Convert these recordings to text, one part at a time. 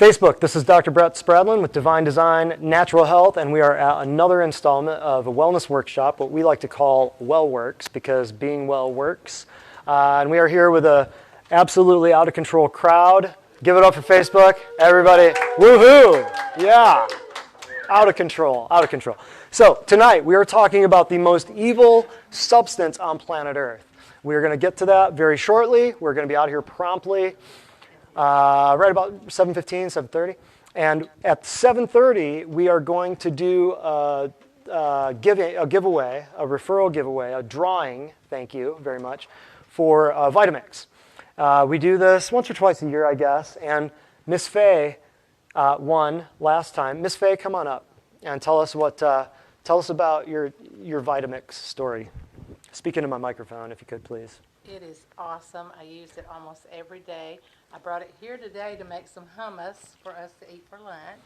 Facebook, this is Dr. Brett Spradlin with Divine Design Natural Health, and we are at another installment of a wellness workshop, what we like to call Well Works, because being well works. And we are here with a absolutely out of control crowd. Give it up for Facebook, everybody. Woohoo! Yeah. Out of control, out of control. So tonight we are talking about the most evil substance on planet Earth. We are going to get to that very shortly. We're going to be out here promptly. Right about 7:15, 7:30. And at 7:30, we are going to do a giveaway, a referral giveaway, a drawing, thank you very much, for Vitamix. We do this once or twice a year, I guess. And Miss Faye won last time. Miss Faye, come on up and tell us about your Vitamix story. Speak into my microphone, if you could, please. It is awesome. I use it almost every day. I brought it here today to make some hummus for us to eat for lunch,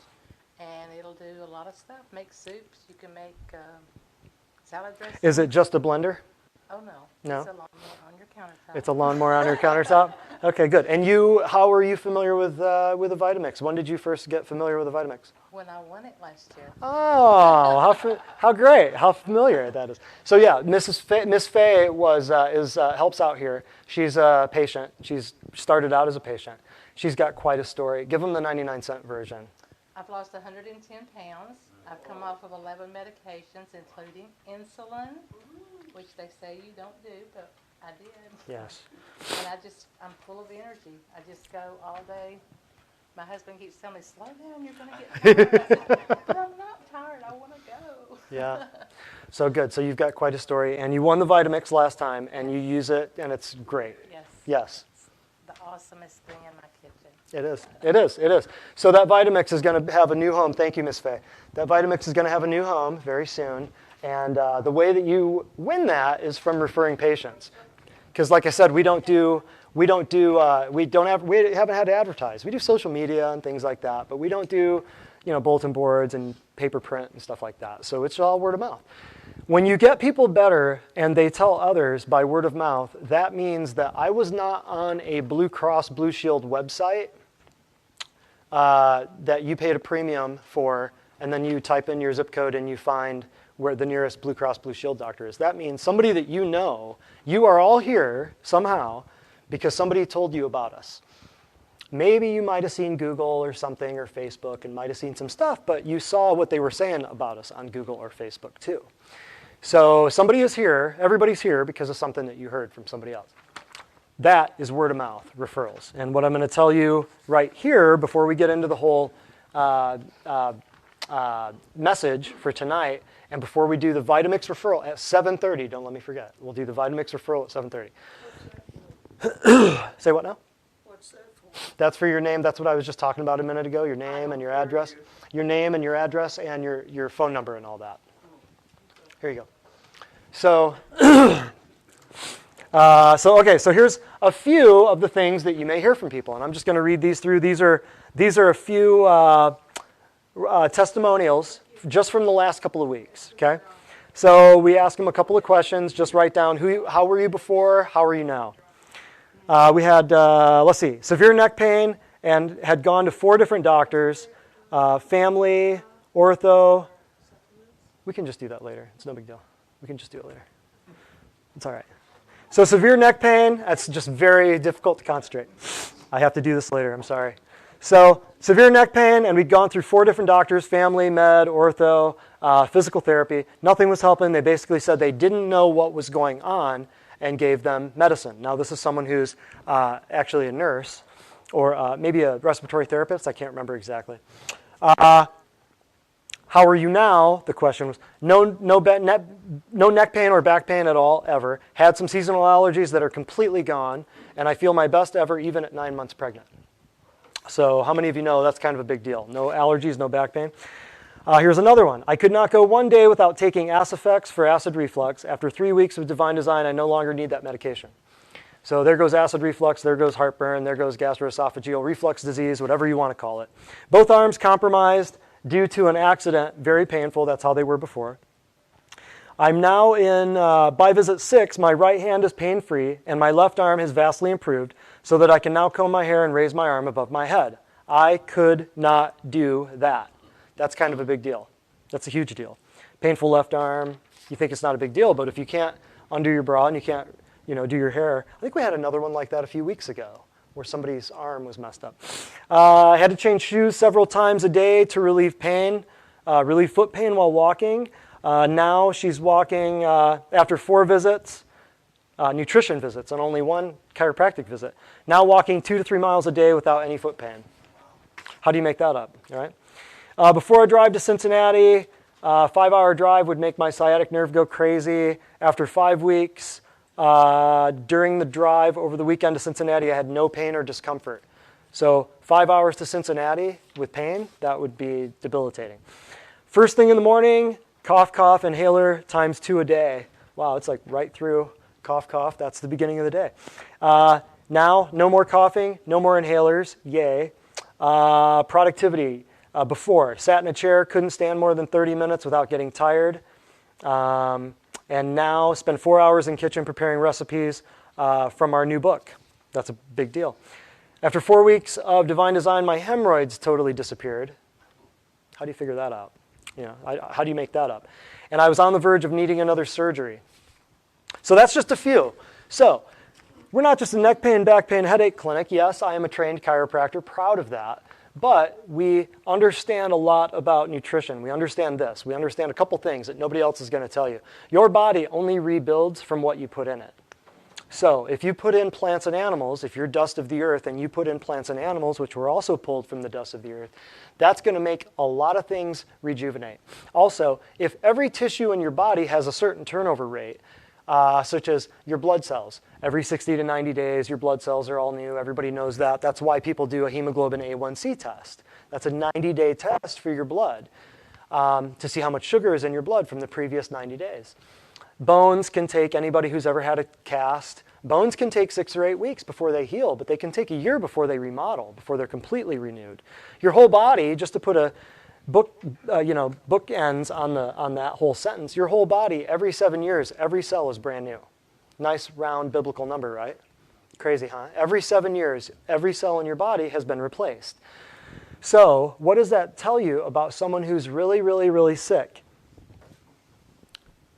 and it'll do a lot of stuff. Make soups. You can make salad dressing. Is it just a blender? Oh, no. No? It's a lawnmower on your countertop. It's a lawnmower on your countertop? Okay, good. And how are you familiar with a Vitamix? When did you first get familiar with a Vitamix? When I won it last year. Oh, how great! How familiar that is. So yeah, Miss Faye helps out here. She's a patient. She's started out as a patient. She's got quite a story. Give them the 99-cent version. I've lost 110 pounds. I've come off of 11 medications, including insulin, which they say you don't do, but I did. Yes. And I'm full of energy. I just go all day. My husband keeps telling me, slow down, you're going to get tired. I said, but I'm not tired, I want to go. Yeah. So good. So you've got quite a story. And you won the Vitamix last time, and you use it, and it's great. Yes. Yes. It's the awesomest thing in my kitchen. It is. It is. It is. So that Vitamix is going to have a new home. Thank you, Miss Faye. That Vitamix is going to have a new home very soon. And the way that you win that is from referring patients. Because like I said, we haven't had to advertise. We do social media and things like that, but we don't do, bulletin boards and paper print and stuff like that. So it's all word of mouth. When you get people better and they tell others by word of mouth, that means that I was not on a Blue Cross Blue Shield website that you paid a premium for, and then you type in your zip code and you find where the nearest Blue Cross Blue Shield doctor is. That means somebody that you are all here somehow because somebody told you about us. Maybe you might have seen Google or something or Facebook and might have seen some stuff, but you saw what they were saying about us on Google or Facebook too. So somebody is here, everybody's here because of something that you heard from somebody else. That is word of mouth referrals. And what I'm going to tell you right here before we get into the whole message for tonight, and before we do the Vitamix referral at 7:30, don't let me forget. We'll do the Vitamix referral at 7:30. Say what now? What's that for? That's for your name. That's what I was just talking about a minute ago, your name and your address. Your name and your address and your phone number and all that. Here you go. So, so here's a few of the things that you may hear from people, and I'm just going to read these through. These are a few testimonials just from the last couple of weeks, okay? So we ask them a couple of questions. Just write down how were you before, how are you now? We had, severe neck pain and had gone to 4 different doctors, family, ortho. We can just do that later. It's no big deal. We can just do it later. It's all right. So severe neck pain, that's just very difficult to concentrate. I have to do this later, I'm sorry. So severe neck pain, and we'd gone through 4 different doctors, family, med, ortho, physical therapy. Nothing was helping. They basically said they didn't know what was going on and gave them medicine. Now this is someone who's actually a nurse or maybe a respiratory therapist. I can't remember exactly. How are you now? The question was, no neck pain or back pain at all, ever. Had some seasonal allergies that are completely gone, and I feel my best ever even at 9 months pregnant. So how many of you know that's kind of a big deal? No allergies, no back pain. Here's another one. I could not go one day without taking Acifex for acid reflux. After 3 weeks of Divine Design, I no longer need that medication. So there goes acid reflux, there goes heartburn, there goes gastroesophageal reflux disease, whatever you want to call it. Both arms compromised due to an accident, very painful. That's how they were before. I'm now in, by visit 6, my right hand is pain-free, and my left arm has vastly improved so that I can now comb my hair and raise my arm above my head. I could not do that. That's kind of a big deal. That's a huge deal. Painful left arm, you think it's not a big deal, but if you can't undo your bra and you can't, do your hair. I think we had another one like that a few weeks ago where somebody's arm was messed up. I had to change shoes several times a day to relieve pain, relieve foot pain while walking. Now she's walking after 4 visits, nutrition visits, and only 1 chiropractic visit. Now walking 2 to 3 miles a day without any foot pain. How do you make that up? All right. Before I drive to Cincinnati, 5-hour drive would make my sciatic nerve go crazy. After 5 weeks, during the drive over the weekend to Cincinnati, I had no pain or discomfort. So 5 hours to Cincinnati with pain, that would be debilitating. First thing in the morning, cough, cough, inhaler times 2 a day. Wow, it's like right through cough, cough. That's the beginning of the day. Now, no more coughing, no more inhalers. Yay. Productivity. Before, sat in a chair, couldn't stand more than 30 minutes without getting tired. And now spend 4 hours in kitchen preparing recipes from our new book. That's a big deal. After 4 weeks of Divine Design, my hemorrhoids totally disappeared. How do you figure that out? How do you make that up? And I was on the verge of needing another surgery. So that's just a few. So we're not just a neck pain, back pain, headache clinic. Yes, I am a trained chiropractor, proud of that. But we understand a lot about nutrition. We understand this. We understand a couple things that nobody else is going to tell you. Your body only rebuilds from what you put in it. So if you put in plants and animals, if you're dust of the earth and you put in plants and animals, which were also pulled from the dust of the earth, that's going to make a lot of things rejuvenate. Also, if every tissue in your body has a certain turnover rate, such as your blood cells. Every 60 to 90 days, your blood cells are all new. Everybody knows that. That's why people do a hemoglobin A1C test. That's a 90-day test for your blood to see how much sugar is in your blood from the previous 90 days. Bones can take, anybody who's ever had a cast, bones can take 6 or 8 weeks before they heal, but they can take a year before they remodel, before they're completely renewed. Your whole body, just to put a bookends on that whole sentence. Your whole body, every 7 years, every cell is brand new. Nice round biblical number, right? Crazy, huh? Every 7 years, every cell in your body has been replaced. So what does that tell you about someone who's really, really, really sick?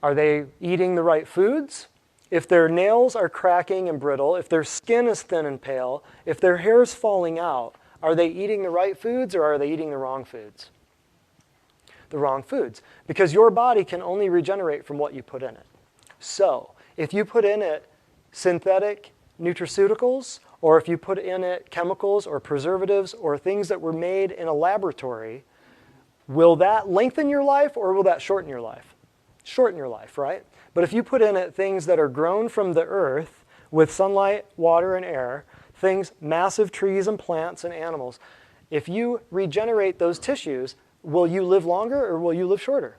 Are they eating the right foods? If their nails are cracking and brittle, if their skin is thin and pale, if their hair is falling out, are they eating the right foods or are they eating the wrong foods? The wrong foods, because your body can only regenerate from what you put in it. So if you put in it synthetic nutraceuticals, or if you put in it chemicals or preservatives or things that were made in a laboratory, will that lengthen your life or will that shorten your life? Shorten your life, right? But if you put in it things that are grown from the earth with sunlight, water, and air, things, massive trees and plants and animals, if you regenerate those tissues, will you live longer or will you live shorter?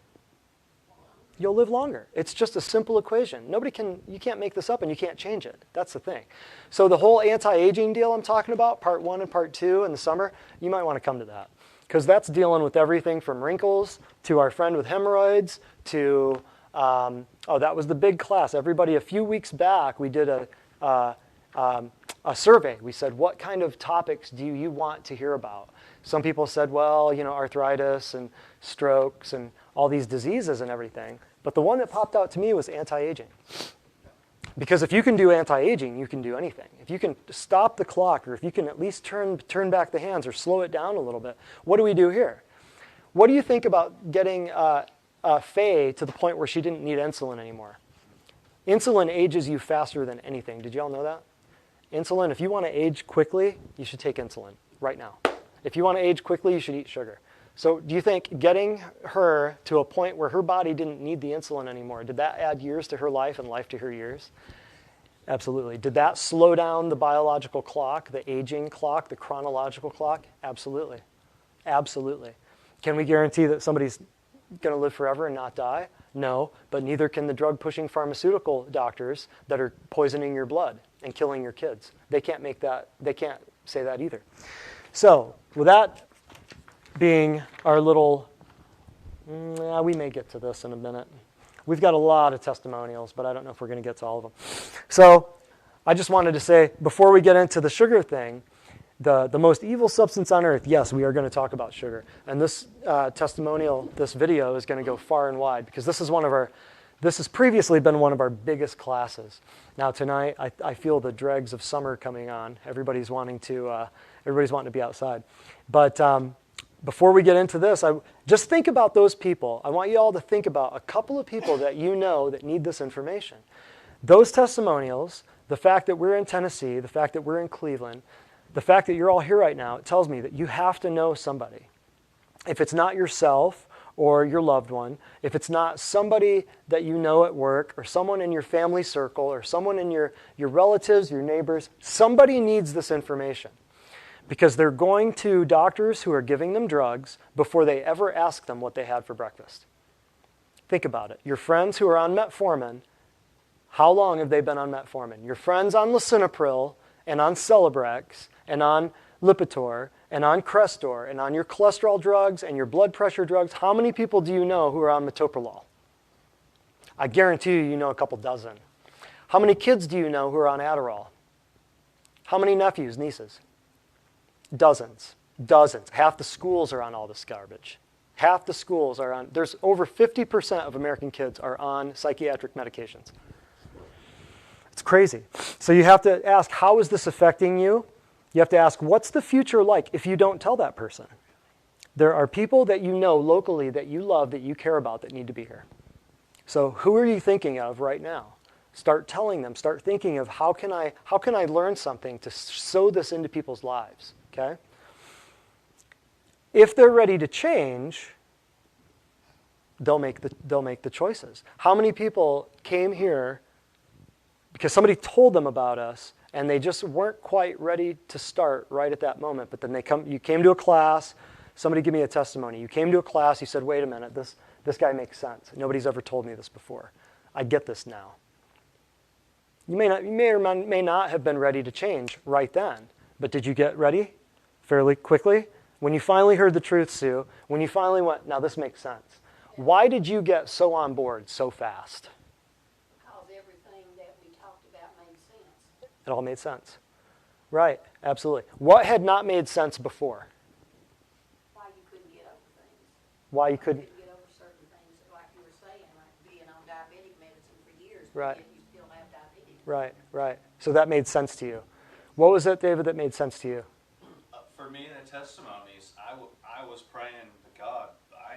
You'll live longer. It's just a simple equation. You can't make this up and you can't change it. That's the thing. So the whole anti-aging deal I'm talking about, part 1 and part 2 in the summer, you might want to come to that. Because that's dealing with everything from wrinkles to our friend with hemorrhoids to, that was the big class. Everybody, a few weeks back, we did a survey. We said, what kind of topics do you want to hear about? Some people said, well, arthritis and strokes and all these diseases and everything. But the one that popped out to me was anti-aging. Because if you can do anti-aging, you can do anything. If you can stop the clock, or if you can at least turn back the hands or slow it down a little bit, what do we do here? What do you think about getting Faye to the point where she didn't need insulin anymore? Insulin ages you faster than anything. Did you all know that? Insulin, if you want to age quickly, you should take insulin right now. If you want to age quickly, you should eat sugar. So do you think getting her to a point where her body didn't need the insulin anymore, did that add years to her life and life to her years? Absolutely. Did that slow down the biological clock, the aging clock, the chronological clock? Absolutely. Absolutely. Can we guarantee that somebody's going to live forever and not die? No, but neither can the drug-pushing pharmaceutical doctors that are poisoning your blood and killing your kids. They can't say that either. So, with that being our little, we may get to this in a minute. We've got a lot of testimonials, but I don't know if we're going to get to all of them. So, I just wanted to say, before we get into the sugar thing, the most evil substance on earth, yes, we are going to talk about sugar. And this testimonial, this video is going to go far and wide because this has previously been one of our biggest classes. Now tonight, I feel the dregs of summer coming on. Everybody's wanting to be outside. But before we get into this, just think about those people. I want you all to think about a couple of people that you know that need this information. Those testimonials, the fact that we're in Tennessee, the fact that we're in Cleveland, the fact that you're all here right now, it tells me that you have to know somebody. If it's not yourself or your loved one, if it's not somebody that you know at work or someone in your family circle or someone in your relatives, your neighbors, somebody needs this information. Because they're going to doctors who are giving them drugs before they ever ask them what they had for breakfast. Think about it. Your friends who are on metformin, how long have they been on metformin? Your friends on lisinopril and on Celebrex and on Lipitor and on Crestor and on your cholesterol drugs and your blood pressure drugs, how many people do you know who are on metoprolol? I guarantee you know a couple dozen. How many kids do you know who are on Adderall? How many nephews, nieces? Dozens. Half the schools are on all this garbage. Half the schools are on, there's over 50% of American kids are on psychiatric medications. It's crazy. So you have to ask, how is this affecting you? You have to ask, what's the future like if you don't tell that person? There are people that you know locally that you love, that you care about, that need to be here. So who are you thinking of right now? Start telling them, start thinking of how can I learn something to sow this into people's lives, okay? If they're ready to change, they'll make the choices. How many people came here because somebody told them about us and they just weren't quite ready to start right at that moment, but then you came to a class, somebody give me a testimony. You came to a class, you said, wait a minute, this guy makes sense. Nobody's ever told me this before. I get this now. You may or may not have been ready to change right then, but did you get ready fairly quickly? When you finally heard the truth, Sue, when you finally went, now this makes sense. Why did you get so on board so fast? Because everything that we talked about made sense. It all made sense. Right, absolutely. What had not made sense before? Why you couldn't get over things. Why you couldn't? Get over certain things, like you were saying, like being on diabetic medicine for years, right. But yet you still have diabetes. Right. So that made sense to you. What was it, David, that made sense to you? For me, the testimonies, I was praying to God, I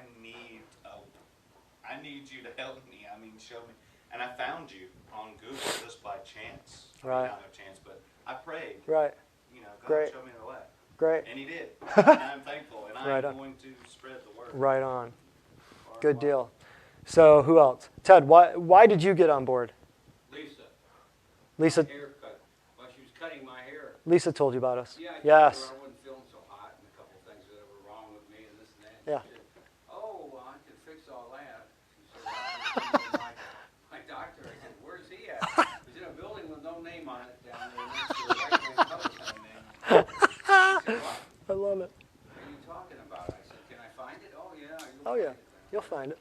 need you to help me. I mean, show me. And I found you on Google just by chance. Right. Not no chance, but I prayed. Right. God, Great. show me the way. Great. And he did. And I'm thankful. And Right I'm on. going to spread the word. Right on. Good deal. So who else? Ted, why did you get on board? Lisa. My haircut. While she was cutting my hair. Lisa told you about us. Yeah, Yes. I wasn't feeling so hot and a couple of things that were wrong with me and this and that. Yeah. She said, oh, well, I can fix all that. She said, my doctor, I said, where's he at? He's in a building with no name on it down there next to the right-wing telephone name. She said, what I love it. are you talking about? I said, can I find it? Oh, yeah. Oh, yeah. You'll find it.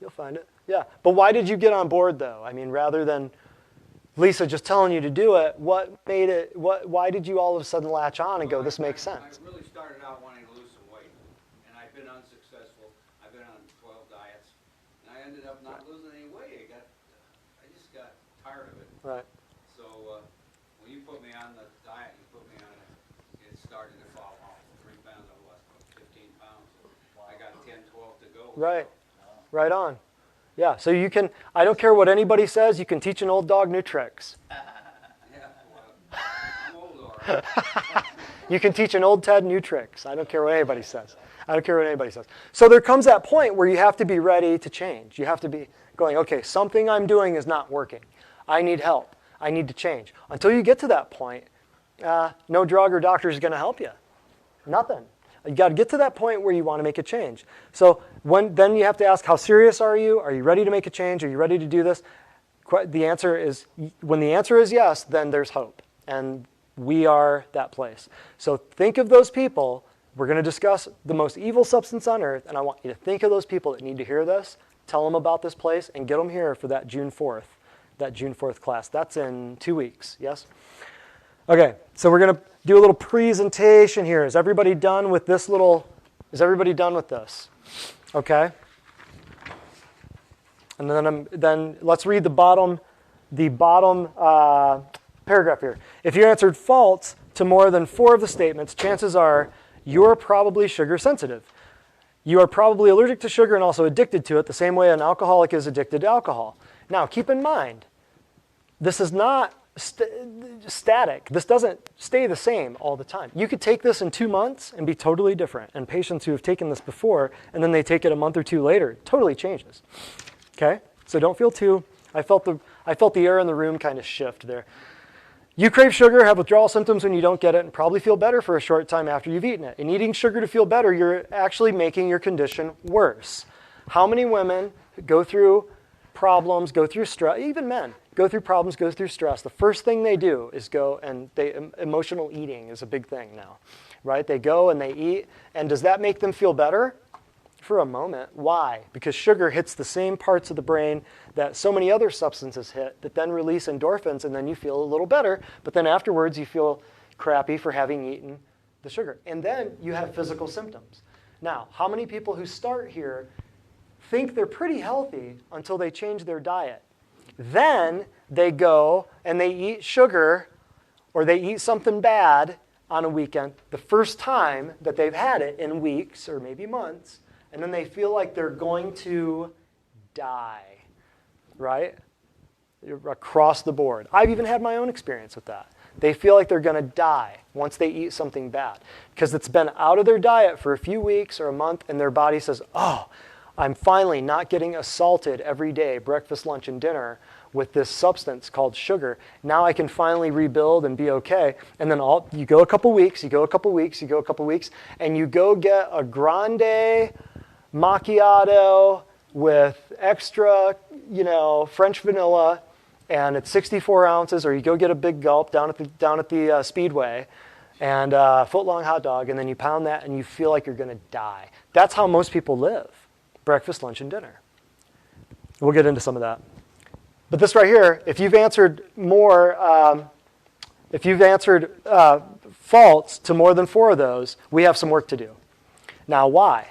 You'll find it. Yeah. But why did you get on board, though? I mean, rather than Lisa just telling you to do it, why did you all of a sudden latch on and go, this makes sense? I really started out wanting to lose some weight, and I've been unsuccessful. I've been on 12 diets, and I ended up not losing any weight. I just got tired of it. Right. So when you put me on the diet, you put me on it started to fall off. 3 pounds, I lost 15 pounds. I got 10, 12 to go. Right. Right on. Yeah, so you can, I don't care what anybody says, you can teach an old dog new tricks. Yeah, well, I'm old, all right. You can teach an old Ted new tricks. I don't care what anybody says. So there comes that point where you have to be ready to change. You have to be going, okay, something I'm doing is not working. I need help. I need to change. Until you get to that point, no drug or doctor is going to help you. Nothing. You got to get to that point where you want to make a change. So then you have to ask, how serious are you? Are you ready to make a change? Are you ready to do this? The answer is, when the answer is yes, then there's hope. And we are that place. So think of those people. We're going to discuss the most evil substance on earth, and I want you to think of those people that need to hear this, tell them about this place, and get them here for that June 4th class. That's in 2 weeks, yes? Okay, so we're going to do a little presentation here. Is everybody done with this little, is everybody done with this? Okay. And then let's read the bottom paragraph here. If you answered false to more than 4 of the statements, chances are you're probably sugar sensitive. You are probably allergic to sugar and also addicted to it the same way an alcoholic is addicted to alcohol. Now, keep in mind, this is not static. This doesn't stay the same all the time. You could take this in 2 months and be totally different. And patients who have taken this before and then they take it a month or 2 later, it totally changes. Okay? So don't feel too, I felt the air in the room kind of shift there. You crave sugar, have withdrawal symptoms when you don't get it, and probably feel better for a short time after you've eaten it. In eating sugar to feel better, you're actually making your condition worse. How many women go through problems, go through stress, even men, go through problems, go through stress. The first thing they do is go and emotional eating is a big thing now, right? They go and they eat, and does that make them feel better? For a moment. Why? Because sugar hits the same parts of the brain that so many other substances hit that then release endorphins, and then you feel a little better, but then afterwards you feel crappy for having eaten the sugar. And then you have physical symptoms. Now, how many people who start here think they're pretty healthy until they change their diet? Then they go and they eat sugar or they eat something bad on a weekend, the first time that they've had it in weeks or maybe months, and then they feel like they're going to die, right? Across the board. I've even had my own experience with that. They feel like they're going to die once they eat something bad because it's been out of their diet for a few weeks or a month, and their body says, oh, I'm finally not getting assaulted every day, breakfast, lunch, and dinner, with this substance called sugar. Now I can finally rebuild and be okay. And then you go a couple weeks, you go a couple weeks, you go a couple weeks, and you go get a grande macchiato with extra, French vanilla, and it's 64 ounces, or you go get a big gulp down at the Speedway, and a foot-long hot dog, and then you pound that, and you feel like you're going to die. That's how most people live, breakfast, lunch, and dinner. We'll get into some of that. But this right here, if you've answered false to more than 4 of those, we have some work to do. Now, why?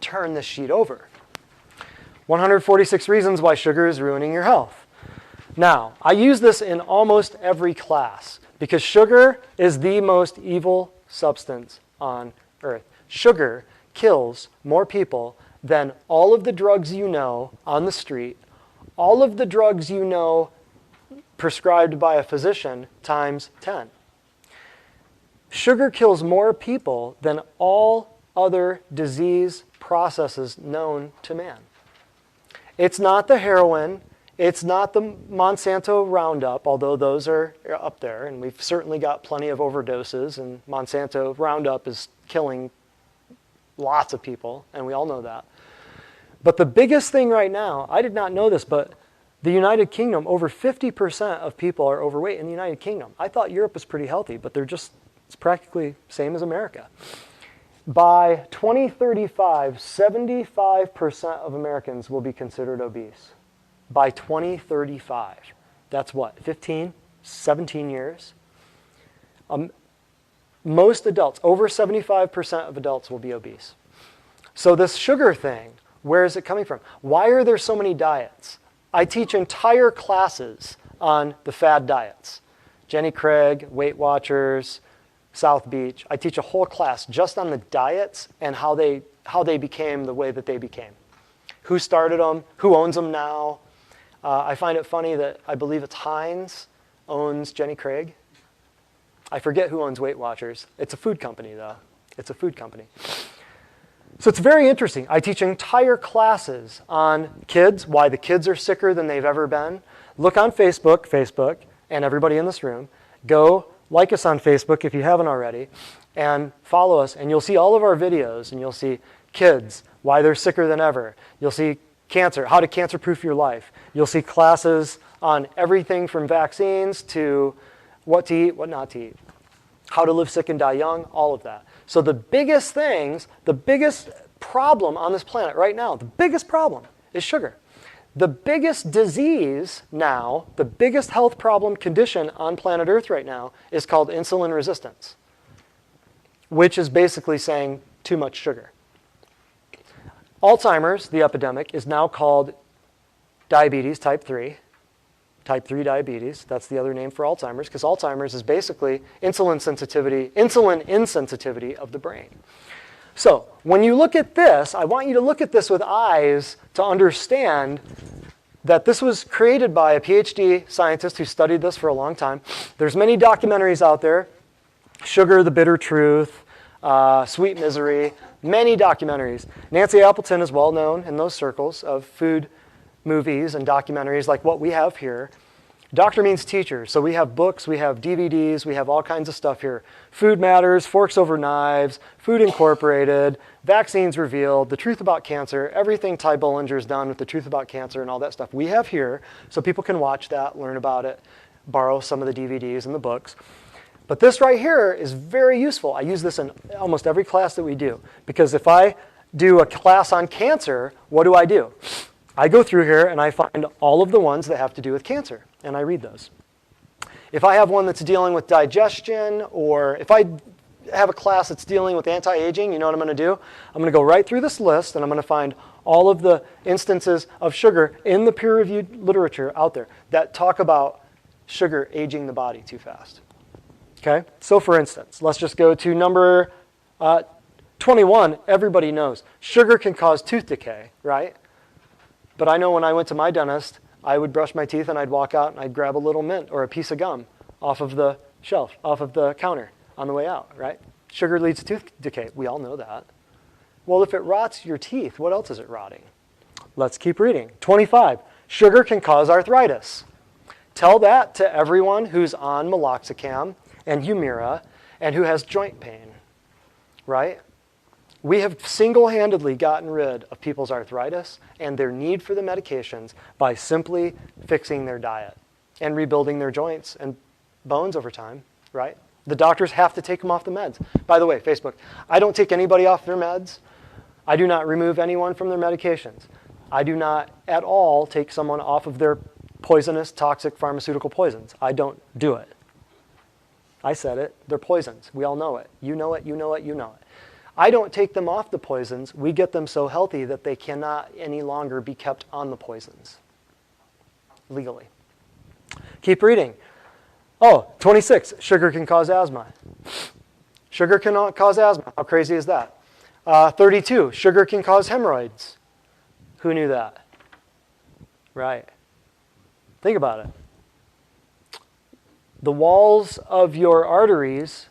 Turn this sheet over. 146 reasons why sugar is ruining your health. Now, I use this in almost every class because sugar is the most evil substance on earth. Sugar kills more people than all of the drugs you know on the street, all of the drugs you know prescribed by a physician times 10. Sugar kills more people than all other disease processes known to man. It's not the heroin, it's not the Monsanto Roundup, although those are up there, and we've certainly got plenty of overdoses, and Monsanto Roundup is killing lots of people, and we all know that. But the biggest thing right now, I did not know this, but the United Kingdom, over 50% of people are overweight in the United Kingdom. I thought Europe was pretty healthy, but it's practically same as America. By 2035, 75% of Americans will be considered obese. By 2035. That's what, 15, 17 years? Most adults, over 75% of adults will be obese. So this sugar thing, where is it coming from? Why are there so many diets? I teach entire classes on the fad diets. Jenny Craig, Weight Watchers, South Beach. I teach a whole class just on the diets and how they became the way that they became. Who started them? Who owns them now? I find it funny that I believe it's Heinz owns Jenny Craig. I forget who owns Weight Watchers. It's a food company, though. It's a food company. So it's very interesting. I teach entire classes on kids, why the kids are sicker than they've ever been. Look on Facebook, and everybody in this room. Go like us on Facebook if you haven't already, and follow us, and you'll see all of our videos, and you'll see kids, why they're sicker than ever. You'll see cancer, how to cancer-proof your life. You'll see classes on everything from vaccines to what to eat, what not to eat. How to live sick and die young, all of that. So the biggest things, the biggest problem on this planet right now, the biggest problem is sugar. The biggest disease now, the biggest health problem condition on planet Earth right now is called insulin resistance, which is basically saying too much sugar. Alzheimer's, the epidemic, is now called diabetes type 3. Type 3 diabetes, that's the other name for Alzheimer's, because Alzheimer's is basically insulin insensitivity of the brain. So when you look at this, I want you to look at this with eyes to understand that this was created by a PhD scientist who studied this for a long time. There's many documentaries out there, Sugar, The Bitter Truth, Sweet Misery, many documentaries. Nancy Appleton is well known in those circles of food movies and documentaries like what we have here. Doctor means teacher, so we have books, we have DVDs, we have all kinds of stuff here. Food Matters, Forks Over Knives, Food Incorporated, Vaccines Revealed, The Truth About Cancer, everything Ty Bollinger's done with The Truth About Cancer and all that stuff we have here, so people can watch that, learn about it, borrow some of the DVDs and the books. But this right here is very useful. I use this in almost every class that we do, because if I do a class on cancer, what do? I go through here and I find all of the ones that have to do with cancer, and I read those. If I have one that's dealing with digestion, or if I have a class that's dealing with anti-aging, you know what I'm going to do? I'm going to go right through this list, and I'm going to find all of the instances of sugar in the peer-reviewed literature out there that talk about sugar aging the body too fast. Okay? So for instance, let's just go to number 21. Everybody knows sugar can cause tooth decay, right? But I know when I went to my dentist, I would brush my teeth and I'd walk out and I'd grab a little mint or a piece of gum off of the shelf, off of the counter on the way out, right? Sugar leads to tooth decay. We all know that. Well, if it rots your teeth, what else is it rotting? Let's keep reading. 25. Sugar can cause arthritis. Tell that to everyone who's on meloxicam and Humira and who has joint pain, right? We have single-handedly gotten rid of people's arthritis and their need for the medications by simply fixing their diet and rebuilding their joints and bones over time, right? The doctors have to take them off the meds. By the way, Facebook, I don't take anybody off their meds. I do not remove anyone from their medications. I do not at all take someone off of their poisonous, toxic pharmaceutical poisons. I don't do it. I said it. They're poisons. We all know it. You know it, you know it, you know it. I don't take them off the poisons. We get them so healthy that they cannot any longer be kept on the poisons legally. Keep reading. Oh, 26. Sugar can cause asthma. Sugar cannot cause asthma. How crazy is that? 32. Sugar can cause hemorrhoids. Who knew that? Right. Think about it. The walls of your arteries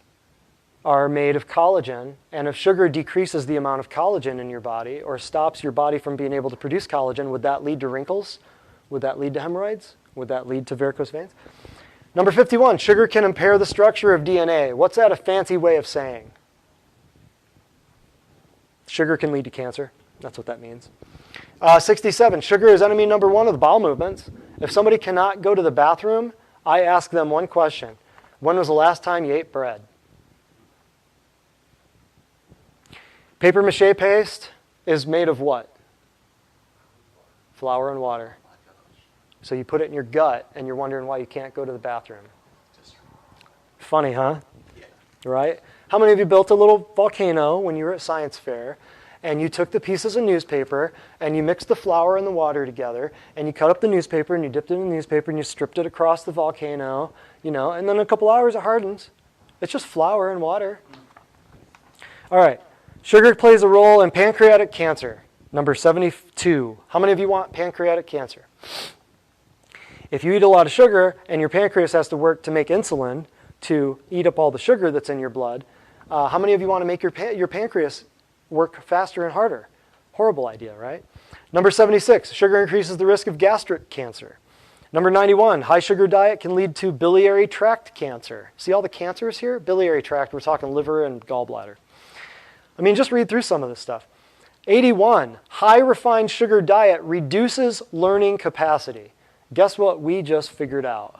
are made of collagen, and if sugar decreases the amount of collagen in your body or stops your body from being able to produce collagen, would that lead to wrinkles? Would that lead to hemorrhoids? Would that lead to varicose veins? Number 51, sugar can impair the structure of DNA. What's that a fancy way of saying? Sugar can lead to cancer. That's what that means. 67, sugar is enemy number one of the bowel movements. If somebody cannot go to the bathroom, I ask them one question. When was the last time you ate bread? Paper mache paste is made of what? Flour and water. So you put it in your gut and you're wondering why you can't go to the bathroom. Funny, huh? Right? How many of you built a little volcano when you were at science fair and you took the pieces of newspaper and you mixed the flour and the water together and you cut up the newspaper and you dipped it in the newspaper and you stripped it across the volcano, and then in a couple hours it hardens. It's just flour and water. All right. Sugar plays a role in pancreatic cancer. Number 72. How many of you want pancreatic cancer? If you eat a lot of sugar and your pancreas has to work to make insulin to eat up all the sugar that's in your blood, how many of you want to make your pancreas work faster and harder? Horrible idea, right? Number 76. Sugar increases the risk of gastric cancer. Number 91. High sugar diet can lead to biliary tract cancer. See all the cancers here? Biliary tract, we're talking liver and gallbladder. I mean, just read through some of this stuff. 81, high refined sugar diet reduces learning capacity. Guess what we just figured out?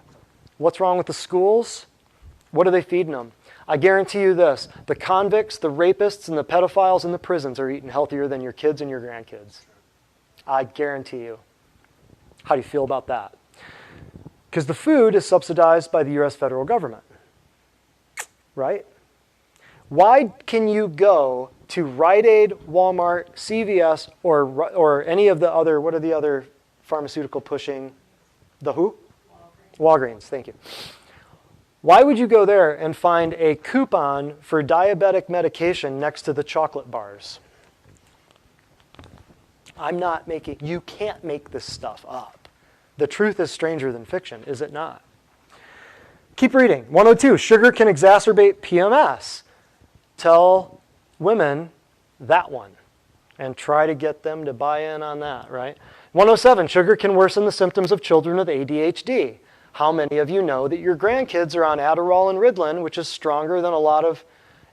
What's wrong with the schools? What are they feeding them? I guarantee you this, the convicts, the rapists, and the pedophiles in the prisons are eating healthier than your kids and your grandkids. I guarantee you. How do you feel about that? Because the food is subsidized by the US federal government, right? Why can you go to Rite Aid, Walmart, CVS, or any of the other, what are the other pharmaceutical pushing, the who? Walgreens, thank you. Why would you go there and find a coupon for diabetic medication next to the chocolate bars? You can't make this stuff up. The truth is stranger than fiction, is it not? Keep reading. 102, sugar can exacerbate PMS. Tell women that one and try to get them to buy in on that, right? 107, sugar can worsen the symptoms of children with ADHD. How many of you know that your grandkids are on Adderall and Ritalin, which is stronger than a lot of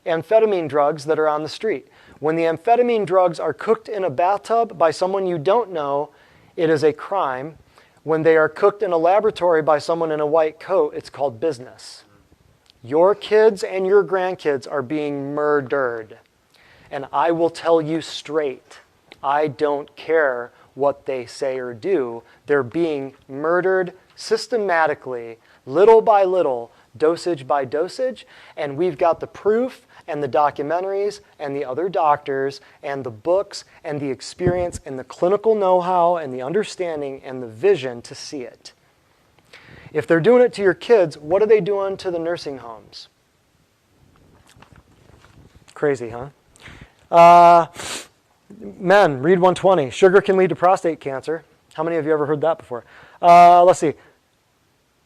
amphetamine drugs that are on the street? When the amphetamine drugs are cooked in a bathtub by someone you don't know, it is a crime. When they are cooked in a laboratory by someone in a white coat, it's called business. Your kids and your grandkids are being murdered. And I will tell you straight, I don't care what they say or do. They're being murdered systematically, little by little, dosage by dosage, and we've got the proof and the documentaries and the other doctors and the books and the experience and the clinical know-how and the understanding and the vision to see it. If they're doing it to your kids, what are they doing to the nursing homes? Crazy, huh? Men, read 120. Sugar can lead to prostate cancer. How many of you ever heard that before? Let's see.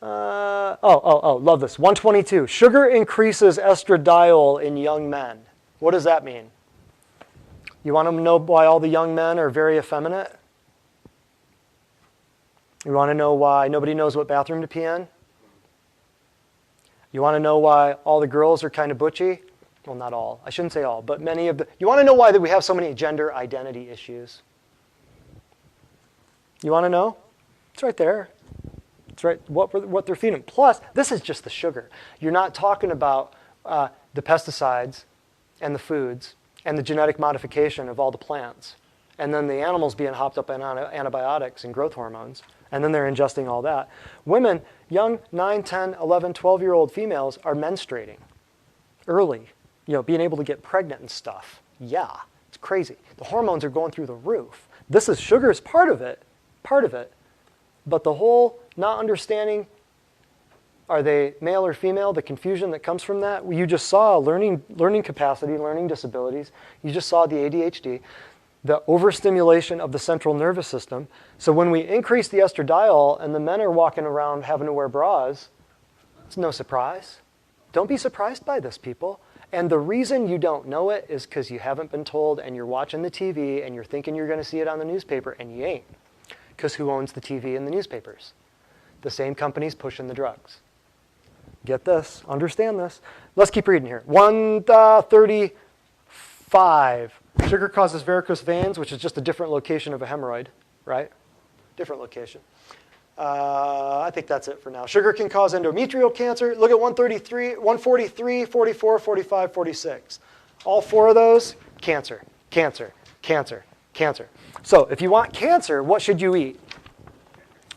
Love this. 122. Sugar increases estradiol in young men. What does that mean? You want to know why all the young men are very effeminate? You want to know why nobody knows what bathroom to pee in? You want to know why all the girls are kind of butchy? Well, not all. I shouldn't say all, but many of the... You want to know why that we have so many gender identity issues? You want to know? It's right there. It's right what they're feeding. Plus, this is just the sugar. You're not talking about the pesticides and the foods and the genetic modification of all the plants. And then the animals being hopped up on antibiotics and growth hormones. And then they're ingesting all that. Women, young 9, 10, 11, 12-year-old females are menstruating early. Being able to get pregnant and stuff. Yeah, it's crazy. The hormones are going through the roof. Sugar is part of it. But the whole not understanding, are they male or female, the confusion that comes from that, you just saw learning capacity, learning disabilities. You just saw the ADHD, the overstimulation of the central nervous system. So when we increase the estradiol and the men are walking around having to wear bras, it's no surprise. Don't be surprised by this, people. And the reason you don't know it is because you haven't been told and you're watching the TV and you're thinking you're going to see it on the newspaper and you ain't. Because who owns the TV and the newspapers? The same companies pushing the drugs. Get this. Understand this. Let's keep reading here. 135. Sugar causes varicose veins, which is just a different location of a hemorrhoid, right? Different location. I think that's it for now. Sugar can cause endometrial cancer. Look at 133, 143, 44, 45, 46. All four of those, cancer, cancer, cancer, cancer. So if you want cancer, what should you eat?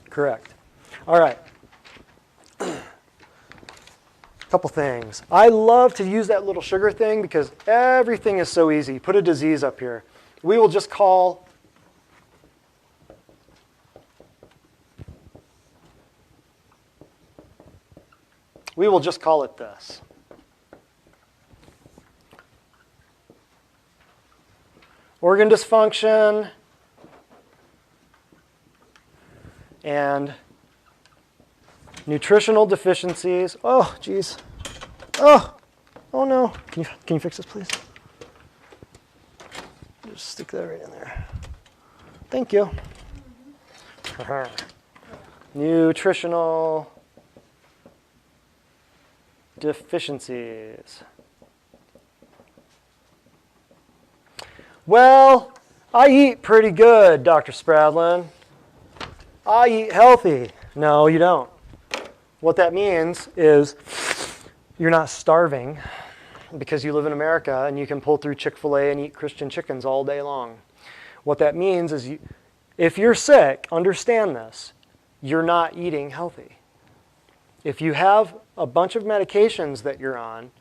Correct. All right. Couple things. I love to use that little sugar thing because everything is so easy. Put a disease up here. We will just call it this. Organ dysfunction and nutritional deficiencies. Oh, geez. Oh no. Can you fix this, please? Just stick that right in there. Thank you. Nutritional deficiencies. Well, I eat pretty good, Dr. Spradlin. I eat healthy. No, you don't. What that means is you're not starving because you live in America and you can pull through Chick-fil-A and eat Christian chickens all day long. What that means is if you're sick, understand this. you're not eating healthy. If you have a bunch of medications that you're on,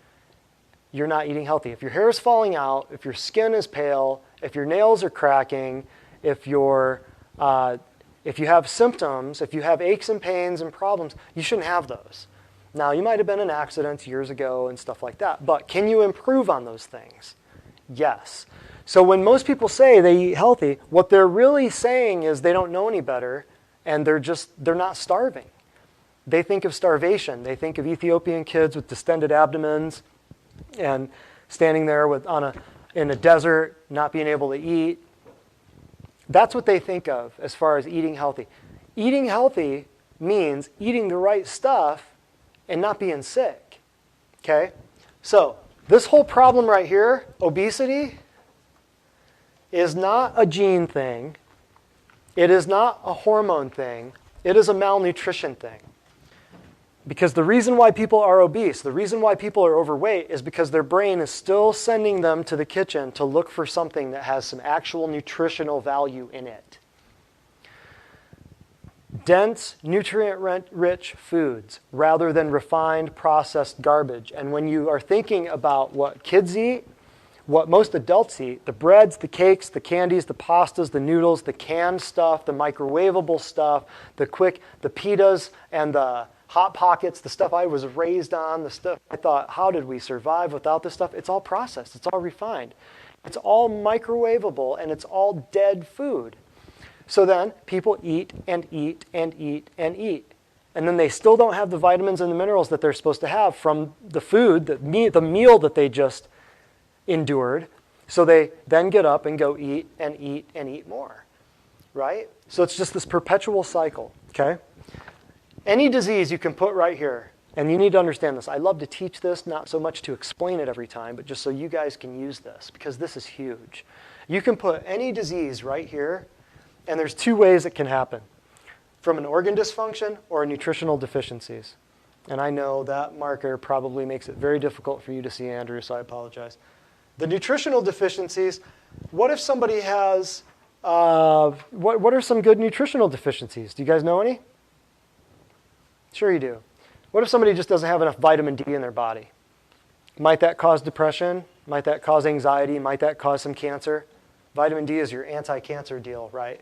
you're not eating healthy. If your hair is falling out, if your skin is pale, if your nails are cracking, if you have symptoms, if you have aches and pains and problems, you shouldn't have those. Now, you might have been in accidents years ago and stuff like that, but can you improve on those things? Yes. So when most people say they eat healthy, what they're really saying is they don't know any better, and they're not starving. They think of starvation. They think of Ethiopian kids with distended abdomens and standing there in a desert, not being able to eat. That's what they think of as far as eating healthy. Eating healthy means eating the right stuff and not being sick. Okay? So this whole problem right here, obesity, is not a gene thing. It is not a hormone thing. It is a malnutrition thing. Because the reason why people are obese, the reason why people are overweight is because their brain is still sending them to the kitchen to look for something that has some actual nutritional value in it. Dense, nutrient-rich foods rather than refined, processed garbage. And when you are thinking about what kids eat, what most adults eat, the breads, the cakes, the candies, the pastas, the noodles, the canned stuff, the microwavable stuff, the pitas and the Hot Pockets, the stuff I was raised on, the stuff I thought, how did we survive without this stuff? It's all processed. It's all refined. It's all microwavable, and it's all dead food. So then people eat and eat and eat and eat. And then they still don't have the vitamins and the minerals that they're supposed to have from the food, the meal that they just endured. So they then get up and go eat and eat and eat more. Right? So it's just this perpetual cycle. Okay? Any disease you can put right here, and you need to understand this. I love to teach this, not so much to explain it every time, but just so you guys can use this, because this is huge. You can put any disease right here, and there's two ways it can happen. From an organ dysfunction or nutritional deficiencies. And I know that marker probably makes it very difficult for you to see, Andrew, so I apologize. The nutritional deficiencies, what if somebody has, what are some good nutritional deficiencies? Do you guys know any? Sure you do. What if somebody just doesn't have enough vitamin D in their body? Might that cause depression? Might that cause anxiety? Might that cause some cancer? Vitamin D is your anti-cancer deal, right?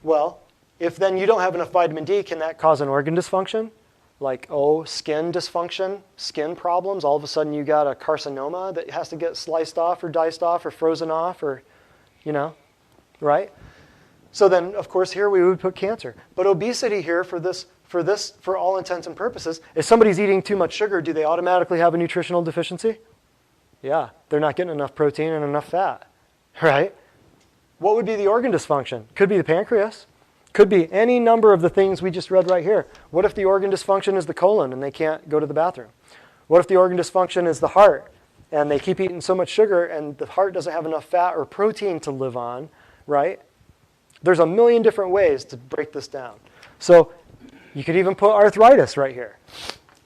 Well, if then you don't have enough vitamin D, can that cause an organ dysfunction? Like, skin dysfunction, skin problems. All of a sudden you got a carcinoma that has to get sliced off or diced off or frozen off or, right? So then, of course, here we would put cancer. But obesity here for all intents and purposes, if somebody's eating too much sugar, do they automatically have a nutritional deficiency? Yeah, they're not getting enough protein and enough fat, right? What would be the organ dysfunction? Could be the pancreas. Could be any number of the things we just read right here. What if the organ dysfunction is the colon and they can't go to the bathroom? What if the organ dysfunction is the heart and they keep eating so much sugar and the heart doesn't have enough fat or protein to live on, right? There's a million different ways to break this down. So you could even put arthritis right here.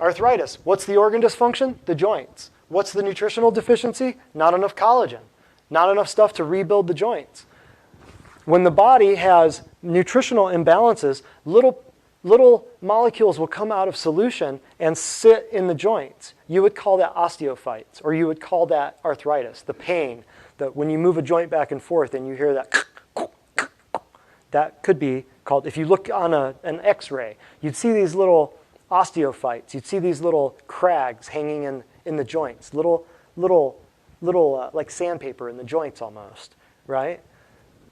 Arthritis, what's the organ dysfunction? The joints. What's the nutritional deficiency? Not enough collagen. Not enough stuff to rebuild the joints. When the body has nutritional imbalances, little molecules will come out of solution and sit in the joints. You would call that osteophytes, or you would call that arthritis, the pain, that when you move a joint back and forth and you hear that, that could be called, if you look on an x-ray, you'd see these little osteophytes. You'd see these little crags hanging in the joints, little like sandpaper in the joints almost, right?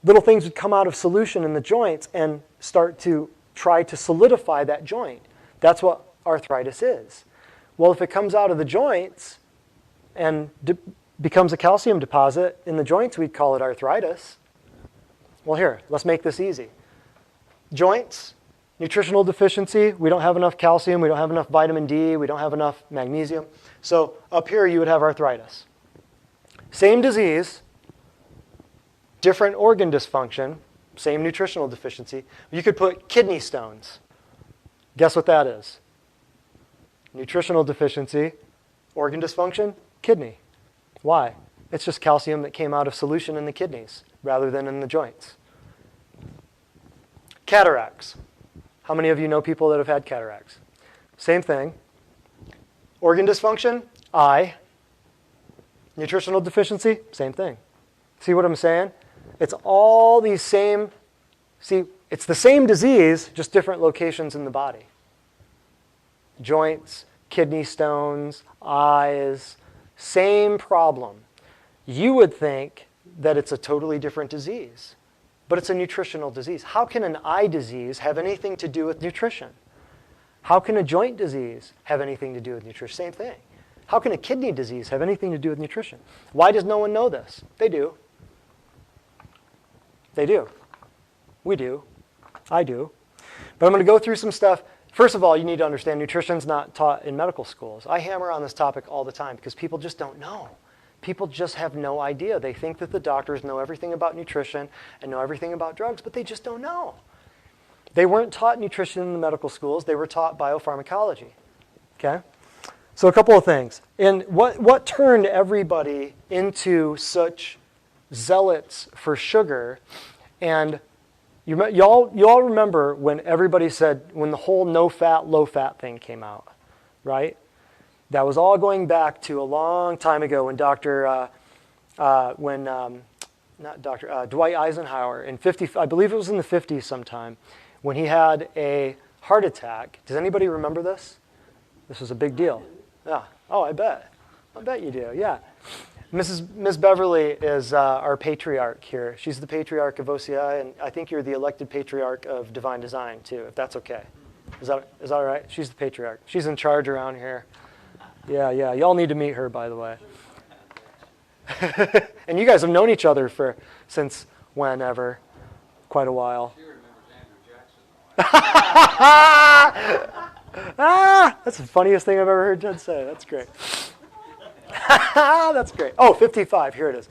Little things would come out of solution in the joints and start to try to solidify that joint. That's what arthritis is. Well, if it comes out of the joints and becomes a calcium deposit in the joints, we'd call it arthritis. Well, here, let's make this easy. Joints, nutritional deficiency, we don't have enough calcium, we don't have enough vitamin D, we don't have enough magnesium. So up here you would have arthritis. Same disease, different organ dysfunction, same nutritional deficiency. You could put kidney stones. Guess what that is? Nutritional deficiency, organ dysfunction, kidney. Why? It's just calcium that came out of solution in the kidneys rather than in the joints. Cataracts. How many of you know people that have had cataracts? Same thing. Organ dysfunction? Eye. Nutritional deficiency? Same thing. See what I'm saying? It's all these same, see, it's the same disease, just different locations in the body. Joints, kidney stones, eyes, same problem. You would think that it's a totally different disease, but it's a nutritional disease. How can an eye disease have anything to do with nutrition? How can a joint disease have anything to do with nutrition? Same thing. How can a kidney disease have anything to do with nutrition? Why does no one know this? They do. They do. We do. I do. But I'm going to go through some stuff. First of all, you need to understand nutrition's not taught in medical schools. I hammer on this topic all the time because people just don't know. People just have no idea. They think that the doctors know everything about nutrition and know everything about drugs, but they just don't know. They weren't taught nutrition in the medical schools. They were taught biopharmacology. Okay? So a couple of things. And what turned everybody into such zealots for sugar? And you all remember when everybody said, when the whole no-fat, low-fat thing came out, right? That was all going back to a long time ago when Dwight Eisenhower in I believe it was in the 50s sometime, when he had a heart attack. Does anybody remember this? This was a big deal. Yeah. Oh, I bet. I bet you do. Yeah. Miss Beverly is our patriarch here. She's the patriarch of OCI, and I think you're the elected patriarch of Divine Design too, if that's okay. Is that all right? She's the patriarch. She's in charge around here. Yeah. Y'all need to meet her, by the way. And you guys have known each other since whenever, quite a while. She remembers Andrew Jackson. That's the funniest thing I've ever heard Ted say. That's great. That's great. Oh, 55. Here it is.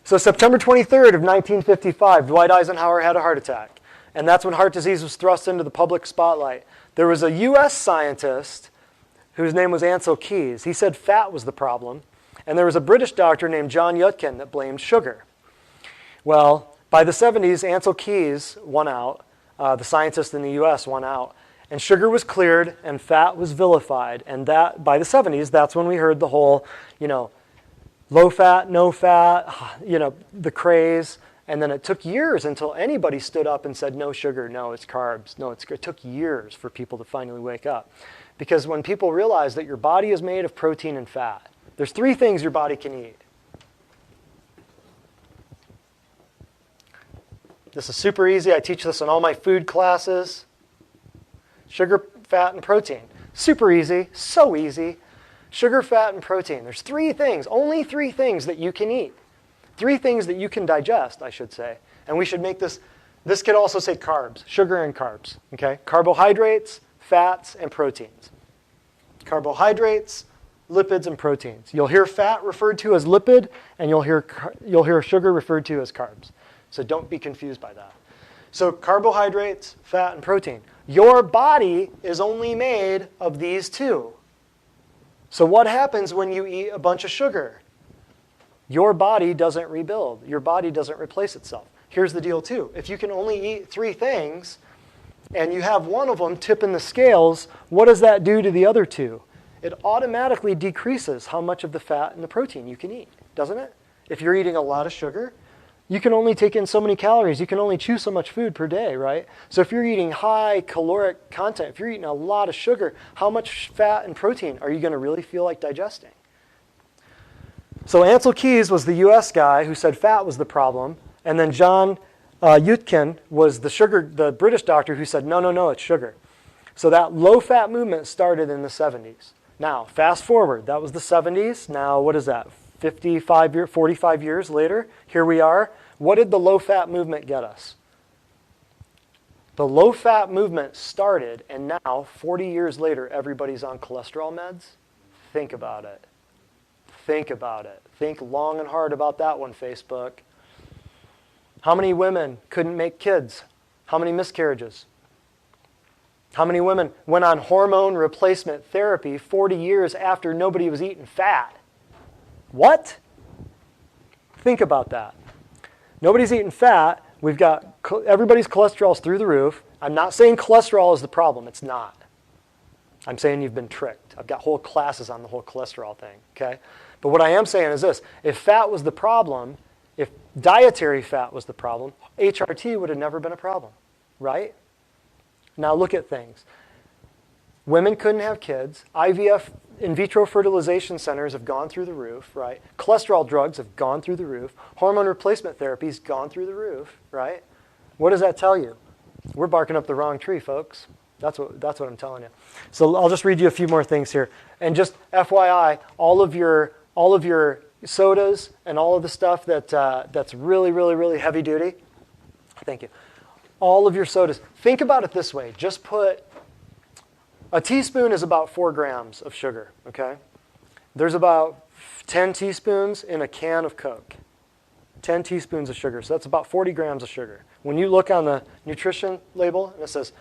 So September 23rd of 1955, Dwight Eisenhower had a heart attack. And that's when heart disease was thrust into the public spotlight. There was a U.S. scientist whose name was Ansel Keys. He said fat was the problem. And there was a British doctor named John Yudkin that blamed sugar. Well, by the 70s, Ansel Keys won out. The scientist in the U.S. won out. And sugar was cleared and fat was vilified. And that by the 70s, that's when we heard the whole, low fat, no fat, the craze. And then it took years until anybody stood up and said, no sugar, no, it's carbs. No, it took years for people to finally wake up. Because when people realize that your body is made of protein and fat, there's 3 things your body can eat. This is super easy. I teach this in all my food classes. Sugar, fat, and protein. Super easy. So easy. Sugar, fat, and protein. There's 3 things, only 3 things that you can eat. 3 things that you can digest, I should say. And we should make this could also say carbs, sugar and carbs. Okay? Carbohydrates, fats, and proteins. Carbohydrates, lipids, and proteins. You'll hear fat referred to as lipid, and you'll hear sugar referred to as carbs. So don't be confused by that. So carbohydrates, fat, and protein. Your body is only made of these 2. So what happens when you eat a bunch of sugar? Your body doesn't rebuild. Your body doesn't replace itself. Here's the deal too. If you can only eat 3 things, and you have one of them tip in the scales, what does that do to the other 2? It automatically decreases how much of the fat and the protein you can eat, doesn't it? If you're eating a lot of sugar, you can only take in so many calories. You can only chew so much food per day, right? So if you're eating high caloric content, if you're eating a lot of sugar, how much fat and protein are you going to really feel like digesting? So Ansel Keys was the U.S. guy who said fat was the problem. And then John Yudkin was the British doctor who said, no, it's sugar. So that low-fat movement started in the 70s. Now, fast forward. That was the 70s. Now, what is that? 45 years later, here we are. What did the low-fat movement get us? The low-fat movement started, and now, 40 years later, everybody's on cholesterol meds. Think about it. Think about it. Think long and hard about that one, Facebook. How many women couldn't make kids? How many miscarriages? How many women went on hormone replacement therapy 40 years after nobody was eating fat? What? Think about that. Nobody's eating fat. We've got everybody's cholesterol's through the roof. I'm not saying cholesterol is the problem. It's not. I'm saying you've been tricked. I've got whole classes on the whole cholesterol thing, okay? But what I am saying is this. If fat was the problem, if dietary fat was the problem, HRT would have never been a problem, right? Now look at things. Women couldn't have kids. IVF, in vitro fertilization centers have gone through the roof, right? Cholesterol drugs have gone through the roof. Hormone replacement therapy's gone through the roof, right? What does that tell you? We're barking up the wrong tree, folks. That's what I'm telling you. So I'll just read you a few more things here. And just FYI, all of your sodas and all of the stuff that's really, really, really heavy duty, thank you. All of your sodas, think about it this way. Just put, a teaspoon is about 4 grams of sugar, okay? There's about 10 teaspoons in a can of Coke. 10 teaspoons of sugar, so that's about 40 grams of sugar. When you look on the nutrition label and it says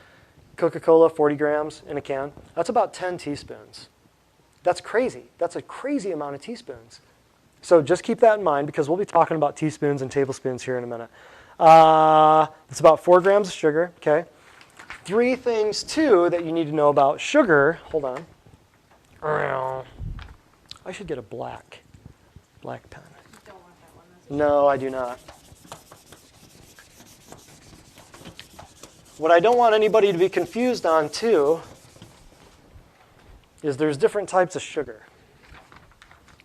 Coca-Cola 40 grams in a can, that's about 10 teaspoons. That's crazy. That's a crazy amount of teaspoons. So just keep that in mind because we'll be talking about teaspoons and tablespoons here in a minute. It's about 4 grams of sugar, okay? 3 things, too, that you need to know about sugar. Hold on. I should get a black pen. You don't want that one, that's No, I do not. What I don't want anybody to be confused on, too, is there's different types of sugar.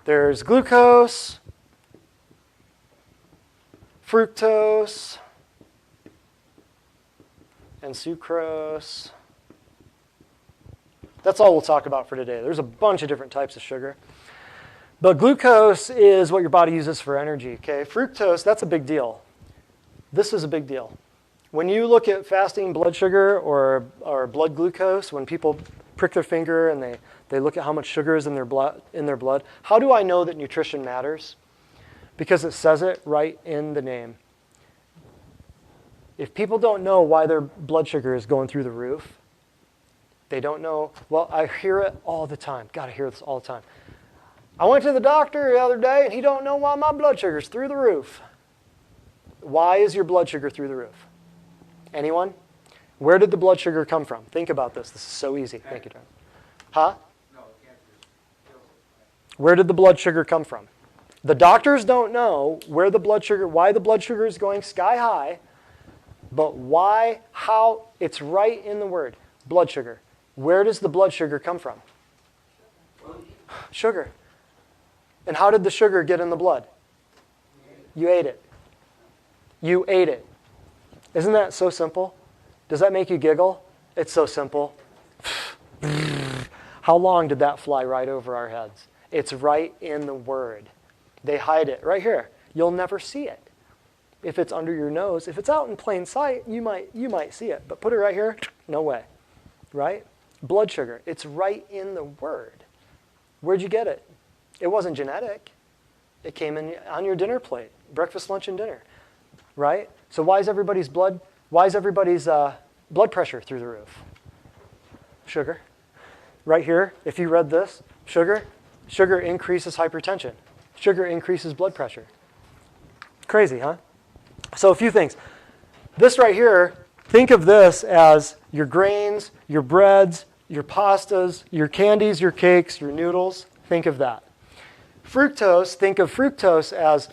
There's glucose, fructose, and sucrose. That's all we'll talk about for today. There's a bunch of different types of sugar. But glucose is what your body uses for energy, okay? Fructose, that's a big deal. This is a big deal. When you look at fasting blood sugar or blood glucose, when people prick their finger and they look at how much sugar is in their blood, how do I know that nutrition matters? Because it says it right in the name. If people don't know why their blood sugar is going through the roof, they don't know. Well, I hear it all the time. God, I hear this all the time. I went to the doctor the other day and he don't know why my blood sugar's through the roof. Why is your blood sugar through the roof? Anyone? Where did the blood sugar come from? Think about this. This is so easy. Thank you, John. Huh? No, it can't be. Where did the blood sugar come from? The doctors don't know why the blood sugar is going sky high, but why, how, it's right in the word. Blood sugar. Where does the blood sugar come from? Sugar. And how did the sugar get in the blood? You ate it. You ate it. Isn't that so simple? Does that make you giggle? It's so simple. How long did that fly right over our heads? It's right in the Word. They hide it right here. You'll never see it. If it's under your nose, if it's out in plain sight, you might see it. But put it right here, no way. Right? Blood sugar. It's right in the Word. Where'd you get it? It wasn't genetic. It came in on your dinner plate, breakfast, lunch, and dinner. Right? So why is everybody's blood pressure through the roof? Sugar. Right here, if you read this, sugar increases hypertension. Sugar increases blood pressure. Crazy, huh? So a few things. This right here, think of this as your grains, your breads, your pastas, your candies, your cakes, your noodles. Think of that. Fructose, think of fructose as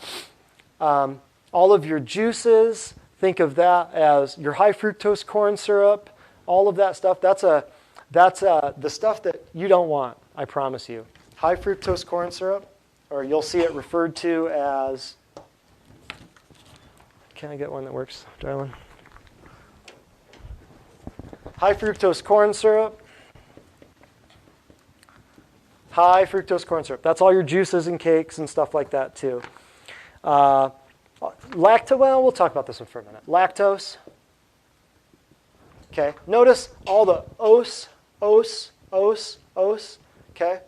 all of your juices. Think of that as your high fructose corn syrup. All of that stuff. That's the stuff that you don't want, I promise you. High fructose corn syrup, or you'll see it referred to as, can I get one that works, darling? High fructose corn syrup. High fructose corn syrup. That's all your juices and cakes and stuff like that too. Well, we'll talk about this one for a minute. Lactose. Okay, notice all the os, okay?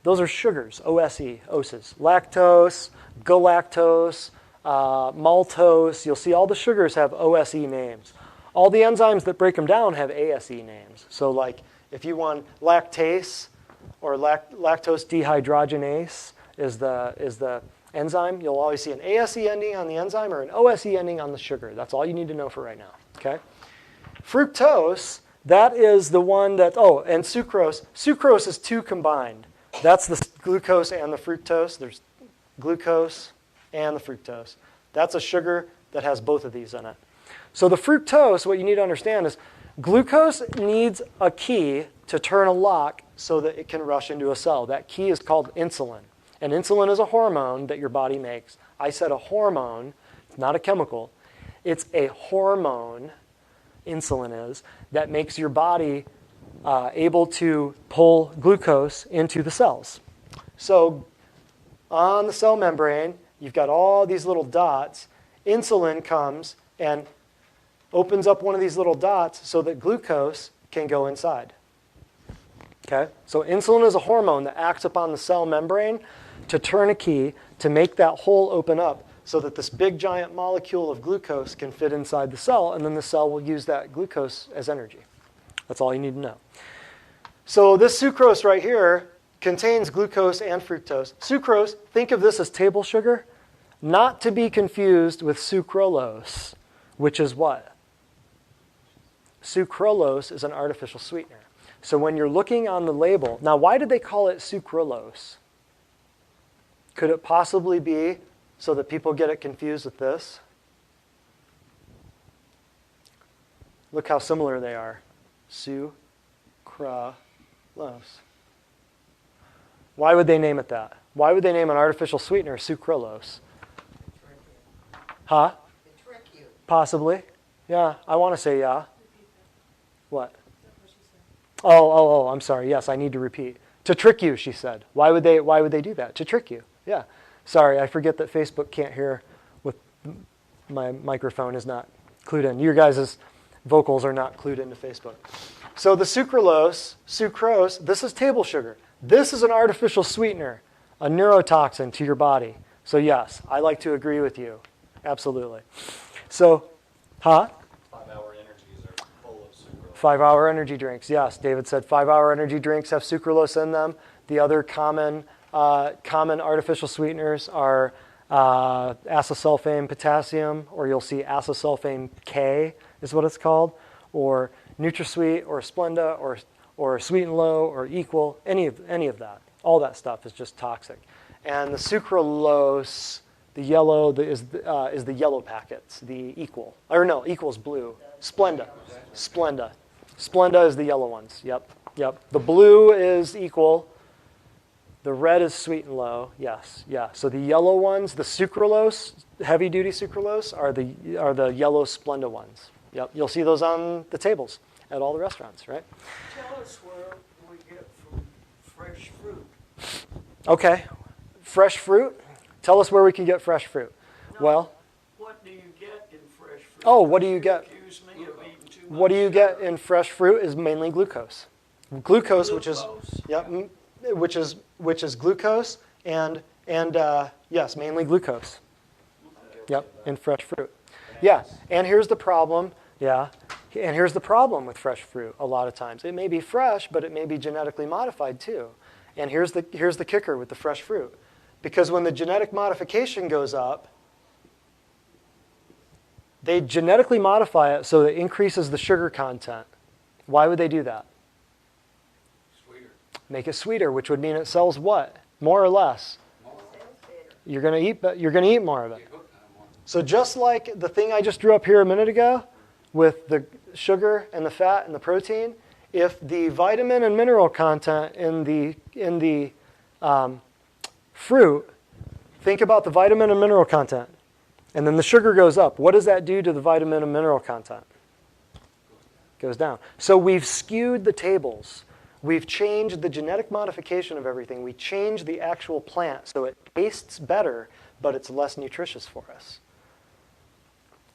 Those are sugars, O-S-E, oses. Lactose, galactose, maltose. You'll see all the sugars have O-S-E names. All the enzymes that break them down have A-S-E names. So like if you want lactase or lactose dehydrogenase, is the enzyme. You'll always see an ASE ending on the enzyme or an OSE ending on the sugar. That's all you need to know for right now. Okay. Fructose, that is the one that, and sucrose. Sucrose is two combined. That's the glucose and the fructose. There's glucose and the fructose. That's a sugar that has both of these in it. So the fructose, what you need to understand is glucose needs a key to turn a lock so that it can rush into a cell. That key is called insulin. And insulin is a hormone that your body makes. I said a hormone, it's not a chemical. It's a hormone, insulin is, that makes your body able to pull glucose into the cells. So on the cell membrane, you've got all these little dots. Insulin comes and opens up one of these little dots so that glucose can go inside. Okay? So insulin is a hormone that acts upon the cell membrane to turn a key to make that hole open up so that this big giant molecule of glucose can fit inside the cell, and then the cell will use that glucose as energy. That's all you need to know. So this sucrose right here contains glucose and fructose. Sucrose, think of this as table sugar, not to be confused with sucralose, which is what? Sucralose is an artificial sweetener. So when you're looking on the label, now why did they call it sucralose? Could it possibly be so that people get it confused with this? Look how similar they are. Sucralose. Why would they name it that? Why would they name an artificial sweetener sucralose? Huh? To trick you. Possibly. Yeah, I want to say yeah. What? Oh, I'm sorry. Yes, I need to repeat. To trick you, she said. Why would they do that? To trick you. Yeah. Sorry, I forget that Facebook can't hear with my microphone is not clued in. Your guys' vocals are not clued into Facebook. So the sucrose, this is table sugar. This is an artificial sweetener, a neurotoxin to your body. So yes, I like to agree with you. Absolutely. So, 5-hour energies are full of sucralose. 5-hour energy drinks. Yes, David said 5-hour energy drinks have sucralose in them. The other common artificial sweeteners are acesulfame potassium, or you'll see acesulfame K is what it's called, or NutraSweet, or Splenda, or Sweet and Low, or Equal. Any of that. All that stuff is just toxic. And the sucralose, the yellow is the yellow packets. The Equal, or no, Equal's blue. Splenda. Splenda is the yellow ones. Yep. The blue is Equal. The red is Sweet and Low. Yes. Yeah. So the yellow ones, the sucralose, heavy duty sucralose, are the yellow Splenda ones. Yep. You'll see those on the tables at all the restaurants, right? Tell us where we get from fresh fruit. Okay. Fresh fruit. Tell us where we can get fresh fruit. No, Well, what do you get in fresh fruit? Oh, what do you get? Accuse me of eating too much what do you get sugar. in fresh fruit is mainly glucose. Glucose, which is glucose and yes, mainly glucose. Yep, in fresh fruit. Yeah, and here's the problem. Yeah, and here's the problem with fresh fruit. A lot of times, it may be fresh, but it may be genetically modified too. And here's the kicker with the fresh fruit, because when the genetic modification goes up, they genetically modify it so it increases the sugar content. Why would they do that? Sweeter. Make it sweeter, which would mean it sells what? More or less? You're going to eat more of it. Get hooked on one. So just like the thing I just drew up here a minute ago with the sugar and the fat and the protein, if the vitamin and mineral content in the fruit, think about the vitamin and mineral content, and then the sugar goes up. What does that do to the vitamin and mineral content? Goes down. So we've skewed the tables. We've changed the genetic modification of everything. We changed the actual plant so it tastes better, but it's less nutritious for us.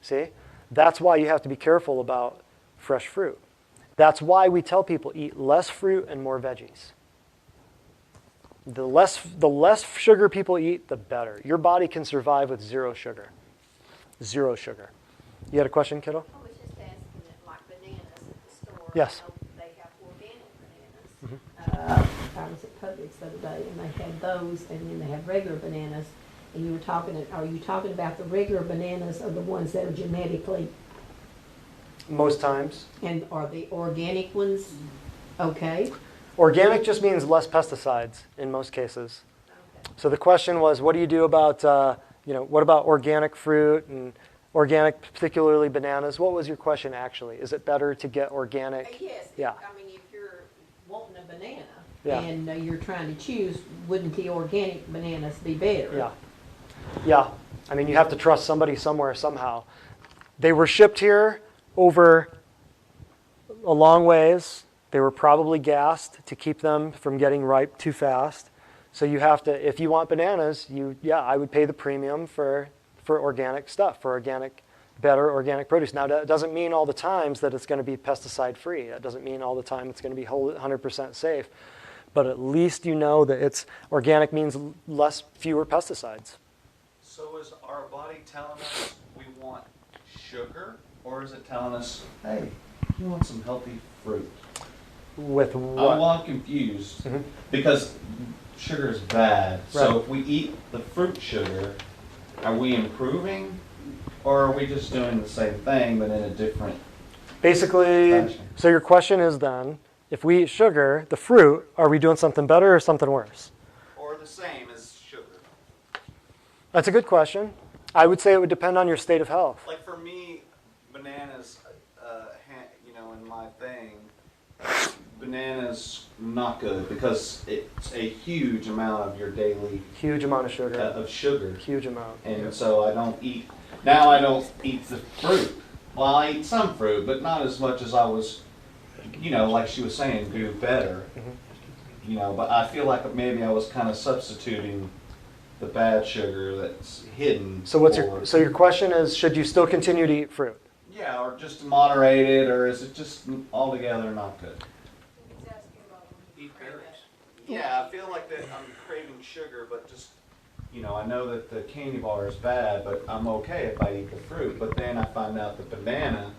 See? That's why you have to be careful about fresh fruit. That's why we tell people eat less fruit and more veggies. The less sugar people eat, the better. Your body can survive with zero sugar. Zero sugar. You had a question, kiddo? I was just asking, like bananas at the store. Yes. I know they have organic bananas. I was at Publix the other day, and they had those, and then they had regular bananas. And you were are you talking about the regular bananas or the ones that are genetically, Most times. and are the organic ones okay? Organic just means less pesticides in most cases. So the question was, what do you do about, what about organic fruit and organic, particularly bananas? What was your question actually? Is it better to get organic? Yes, Yeah. I mean, if you're wanting a banana Yeah. and you're trying to choose, wouldn't the organic bananas be better? Yeah. Yeah. I mean, you have to trust somebody somewhere, somehow. They were shipped here over a long ways. They were probably gassed to keep them from getting ripe too fast. So you have to, if you want bananas, I would pay the premium for organic stuff, for better organic produce. Now, that doesn't mean all the times that it's going to be pesticide free. That doesn't mean all the time it's going to be 100% safe. But at least you know that it's organic means fewer pesticides. So is our body telling us we want sugar, or is it telling us, hey, you want some healthy fruit? With I'm what? a lot confused Mhm. because sugar is bad. Right. So if we eat the fruit sugar, are we improving, or are we just doing the same thing but in a different? Basically, Fashion. so your question is then, if we eat sugar, the fruit, are we doing something better or something worse? Or the same as sugar? That's a good question. I would say it would depend on your state of health. Like for me, bananas, in my thing, bananas not good because it's a huge amount of your daily Huge amount of sugar. of sugar. Huge amount. And so I don't eat the fruit. Well, I eat some fruit, but not as much as I was, like she was saying, do better. But I feel like maybe I was kind of substituting the bad sugar that's hidden. So your question is, should you still continue to eat fruit? Yeah, or just moderate it, or is it just altogether not good? He's asking about Eat berries. Yeah, I feel like that I'm craving sugar, but just, I know that the candy bar is bad, but I'm okay if I eat the fruit. But then I find out the banana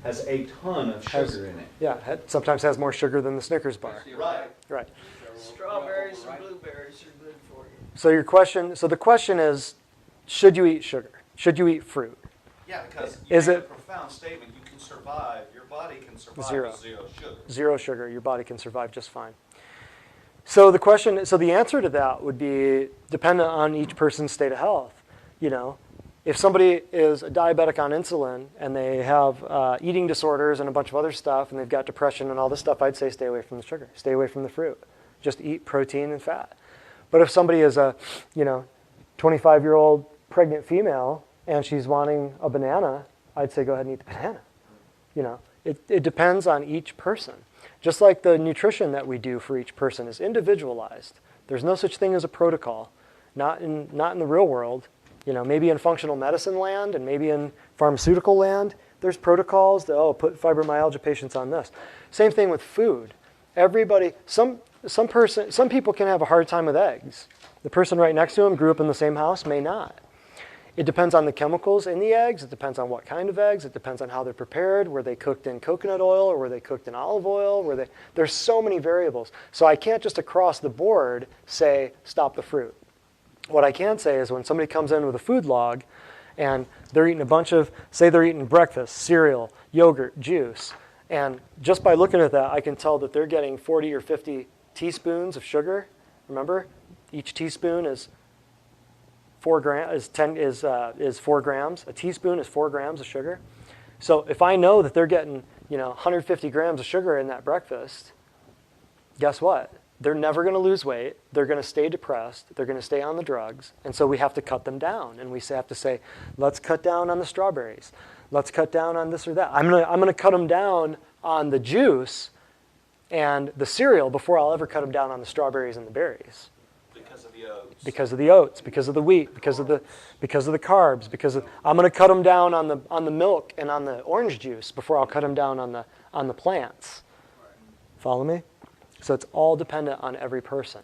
has a ton of sugar in it. Yeah, it sometimes has more sugar than the Snickers bar. Right. Right. Strawberries and blueberries are good for you. So the question is, should you eat sugar? Should you eat fruit? Yeah, because Is you made it- a profound statement. You can survive. Your body can survive Zero. with zero sugar. Zero sugar, your body can survive just fine. So the answer to that would be dependent on each person's state of health. If somebody is a diabetic on insulin and they have eating disorders and a bunch of other stuff and they've got depression and all this stuff, I'd say stay away from the sugar, stay away from the fruit. Just eat protein and fat. But if somebody is a, 25-year-old pregnant female and she's wanting a banana, I'd say go ahead and eat the banana. It depends on each person. Just like the nutrition that we do for each person is individualized. There's no such thing as a protocol, not in the real world. Maybe in functional medicine land and maybe in pharmaceutical land, there's protocols that, put fibromyalgia patients on this. Same thing with food. Everybody, some people can have a hard time with eggs. The person right next to them grew up in the same house, may not. It depends on the chemicals in the eggs. It depends on what kind of eggs. It depends on how they're prepared. Were they cooked in coconut oil or were they cooked in olive oil? There's so many variables. So I can't just across the board say, stop the fruit. What I can say is when somebody comes in with a food log and they're eating say they're eating breakfast, cereal, yogurt, juice, and just by looking at that, I can tell that they're getting 40 or 50 teaspoons of sugar. Remember, each teaspoon is 4 grams. Is 4 grams. A teaspoon is 4 grams of sugar. So if I know that they're getting 150 grams of sugar in that breakfast, guess what? They're never going to lose weight. They're going to stay depressed. They're going to stay on the drugs. And so we have to cut them down. And we have to say, let's cut down on the strawberries. Let's cut down on this or that. I'm going to cut them down on the juice and the cereal before I'll ever cut them down on the strawberries and the berries. Because of the oats. Because of the oats, because of the wheat, because of the carbs, I'm going to cut them down on the milk and on the orange juice before I'll cut them down on the plants. Follow me? So it's all dependent on every person.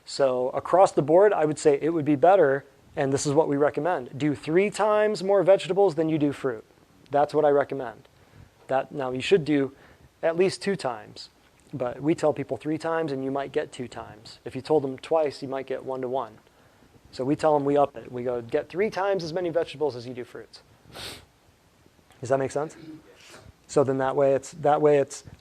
So across the board, I would say it would be better, and this is what we recommend, do 3 times more vegetables than you do fruit. That's what I recommend. Now you should do at least 2 times. But we tell people 3 times, and you might get 2 times. If you told them twice, you might get 1 to 1. So we tell them we up it. We go, get 3 times as many vegetables as you do fruits. Does that make sense? So then that way it's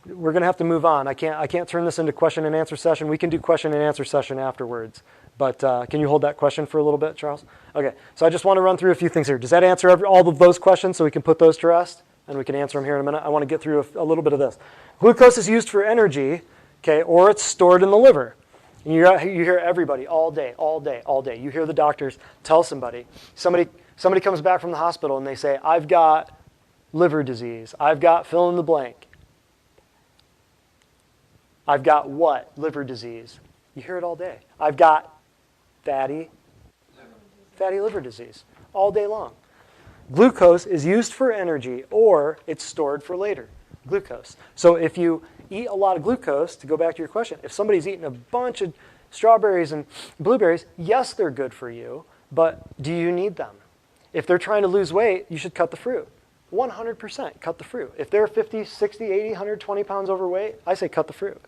we're going to have to move on. I can't turn this into question and answer session. We can do question and answer session afterwards. But can you hold that question for a little bit, Charles? Okay. So I just want to run through a few things here. Does that answer all of those questions so we can put those to rest? And we can answer them here in a minute. I want to get through a little bit of this. Glucose is used for energy, okay, or it's stored in the liver. And you hear everybody all day. You hear the doctors tell somebody comes back from the hospital and they say, I've got liver disease. I've got fill in the blank. I've got what? Liver disease. You hear it all day. I've got fatty liver disease all day long. Glucose is used for energy or it's stored for later. Glucose. So if you eat a lot of glucose, to go back to your question, if somebody's eating a bunch of strawberries and blueberries, yes, they're good for you, but do you need them? If they're trying to lose weight, you should cut the fruit. 100% cut the fruit. If they're 50, 60, 80, 120 pounds overweight, I say cut the fruit.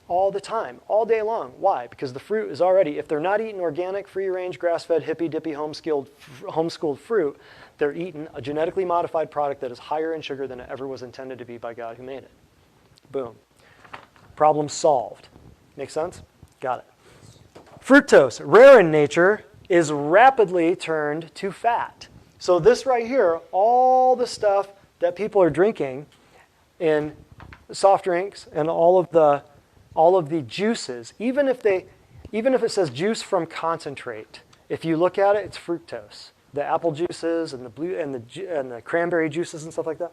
All the time, all day long. Why? Because the fruit is already, if they're not eating organic, free-range, grass-fed, hippy-dippy, homeschooled fruit, they're eating a genetically modified product that is higher in sugar than it ever was intended to be by God who made it. Boom. Problem solved. Make sense? Got it. Fructose, rare in nature, is rapidly turned to fat. So this right here, all the stuff that people are drinking in soft drinks and all of the juices, even if it says juice from concentrate, if you look at it, it's fructose. The apple juices and the cranberry juices and stuff like that.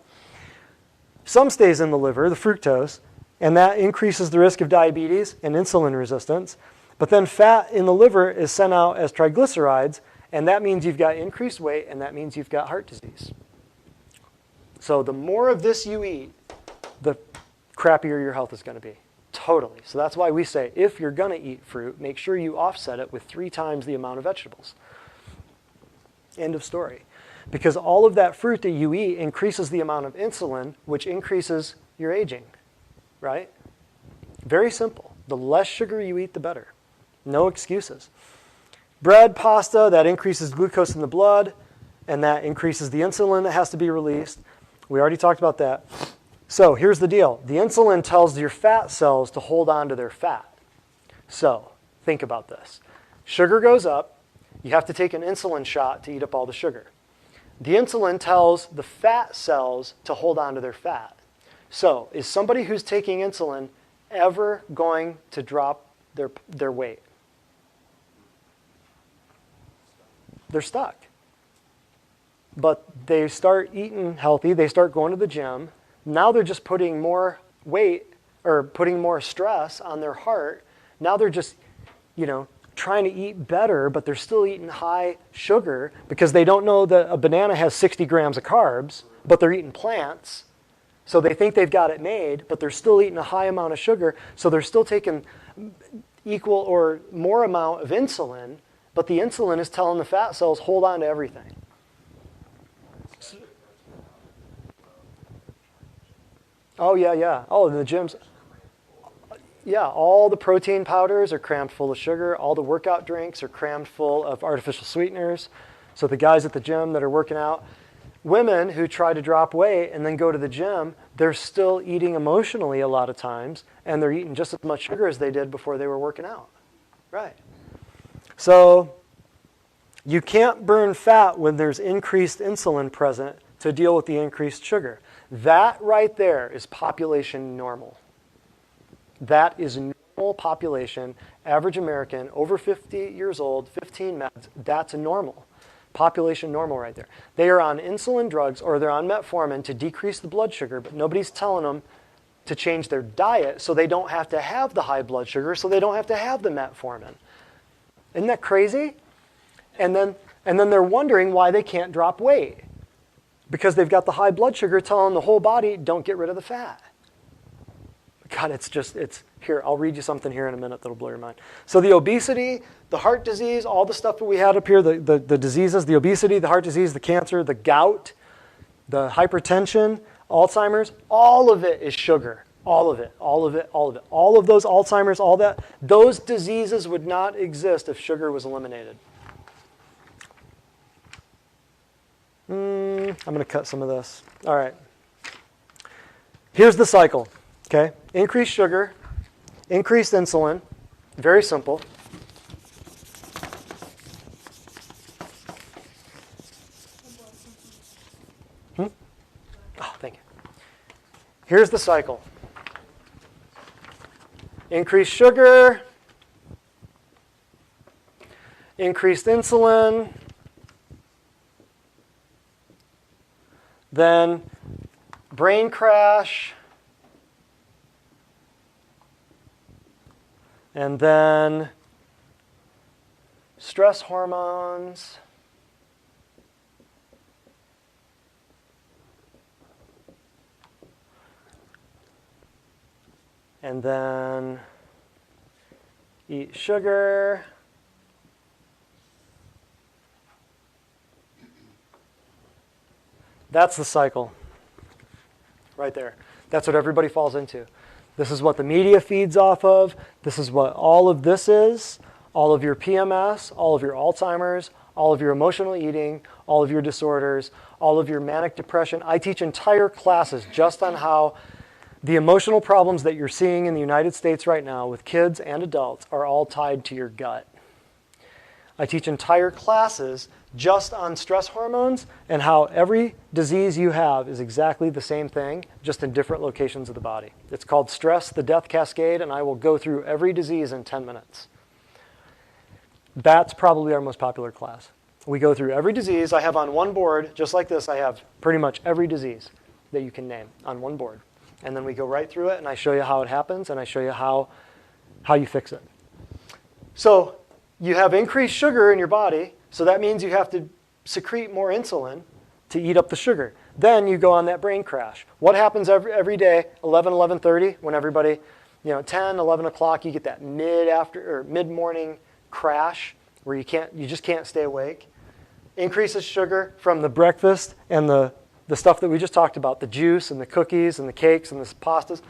Some stays in the liver, the fructose, and that increases the risk of diabetes and insulin resistance. But then fat in the liver is sent out as triglycerides, and that means you've got increased weight, and that means you've got heart disease. So the more of this you eat, the crappier your health is going to be. Totally. So that's why we say, if you're going to eat fruit, make sure you offset it with 3 times the amount of vegetables. End of story. Because all of that fruit that you eat increases the amount of insulin, which increases your aging. Right? Very simple. The less sugar you eat, the better. No excuses. Bread, pasta, that increases glucose in the blood, and that increases the insulin that has to be released. We already talked about that. So here's the deal. The insulin tells your fat cells to hold on to their fat. So think about this. Sugar goes up. You have to take an insulin shot to eat up all the sugar. The insulin tells the fat cells to hold on to their fat. So is somebody who's taking insulin ever going to drop their weight? They're stuck. But they start eating healthy. They start going to the gym. Now they're just putting more weight or putting more stress on their heart. Now they're just, trying to eat better, but they're still eating high sugar because they don't know that a banana has 60 grams of carbs, but they're eating plants. So they think they've got it made, but they're still eating a high amount of sugar. So they're still taking equal or more amount of insulin, but the insulin is telling the fat cells, hold on to everything. Oh, yeah. Oh, in the gyms. Yeah, all the protein powders are crammed full of sugar. All the workout drinks are crammed full of artificial sweeteners. So the guys at the gym that are working out, women who try to drop weight and then go to the gym, they're still eating emotionally a lot of times, and they're eating just as much sugar as they did before they were working out. Right. So you can't burn fat when there's increased insulin present to deal with the increased sugar. That right there is population normal. That is normal population, average American, over 50 years old, 15 meds. That's a normal. Population normal right there. They are on insulin drugs or they're on metformin to decrease the blood sugar, but nobody's telling them to change their diet so they don't have to have the high blood sugar, so they don't have to have the metformin. Isn't that crazy? And then they're wondering why they can't drop weight. Because they've got the high blood sugar telling the whole body, don't get rid of the fat. God, it's here. I'll read you something here in a minute that'll blow your mind. So the obesity, the heart disease, all the stuff that we had up here, the diseases, the obesity, the heart disease, the cancer, the gout, the hypertension, Alzheimer's, all of it is sugar. All of it, all of it, all of it. All of those Alzheimer's, all that, those diseases would not exist if sugar was eliminated. I'm going to cut some of this. All right. Here's the cycle, okay? Increased sugar, increased insulin, very simple. Oh, thank you. Here's the cycle. Increased sugar, increased insulin, then brain crash, and then stress hormones, and then eat sugar. That's the cycle right there. That's what everybody falls into. This is what the media feeds off of. This is what all of this is. All of your PMS, all of your Alzheimer's, all of your emotional eating, all of your disorders, all of your manic depression. I teach entire classes just on how the emotional problems that you're seeing in the United States right now with kids and adults are all tied to your gut. I teach entire classes just on stress hormones and how every disease you have is exactly the same thing, just in different locations of the body. It's called Stress, the Death Cascade, and I will go through every disease in 10 minutes. That's probably our most popular class. We go through every disease. I have on one board, just like this, I have pretty much every disease that you can name on one board. And then we go right through it, and I show you how it happens, and I show you how you fix it. So you have increased sugar in your body, so that means you have to secrete more insulin to eat up the sugar. Then you go on that brain crash. What happens every day, 11:30, when everybody, 10, 11 o'clock, you get that mid-morning crash where you just can't stay awake. Increases sugar from the breakfast and the stuff that we just talked about, the juice and the cookies and the cakes and the pastas,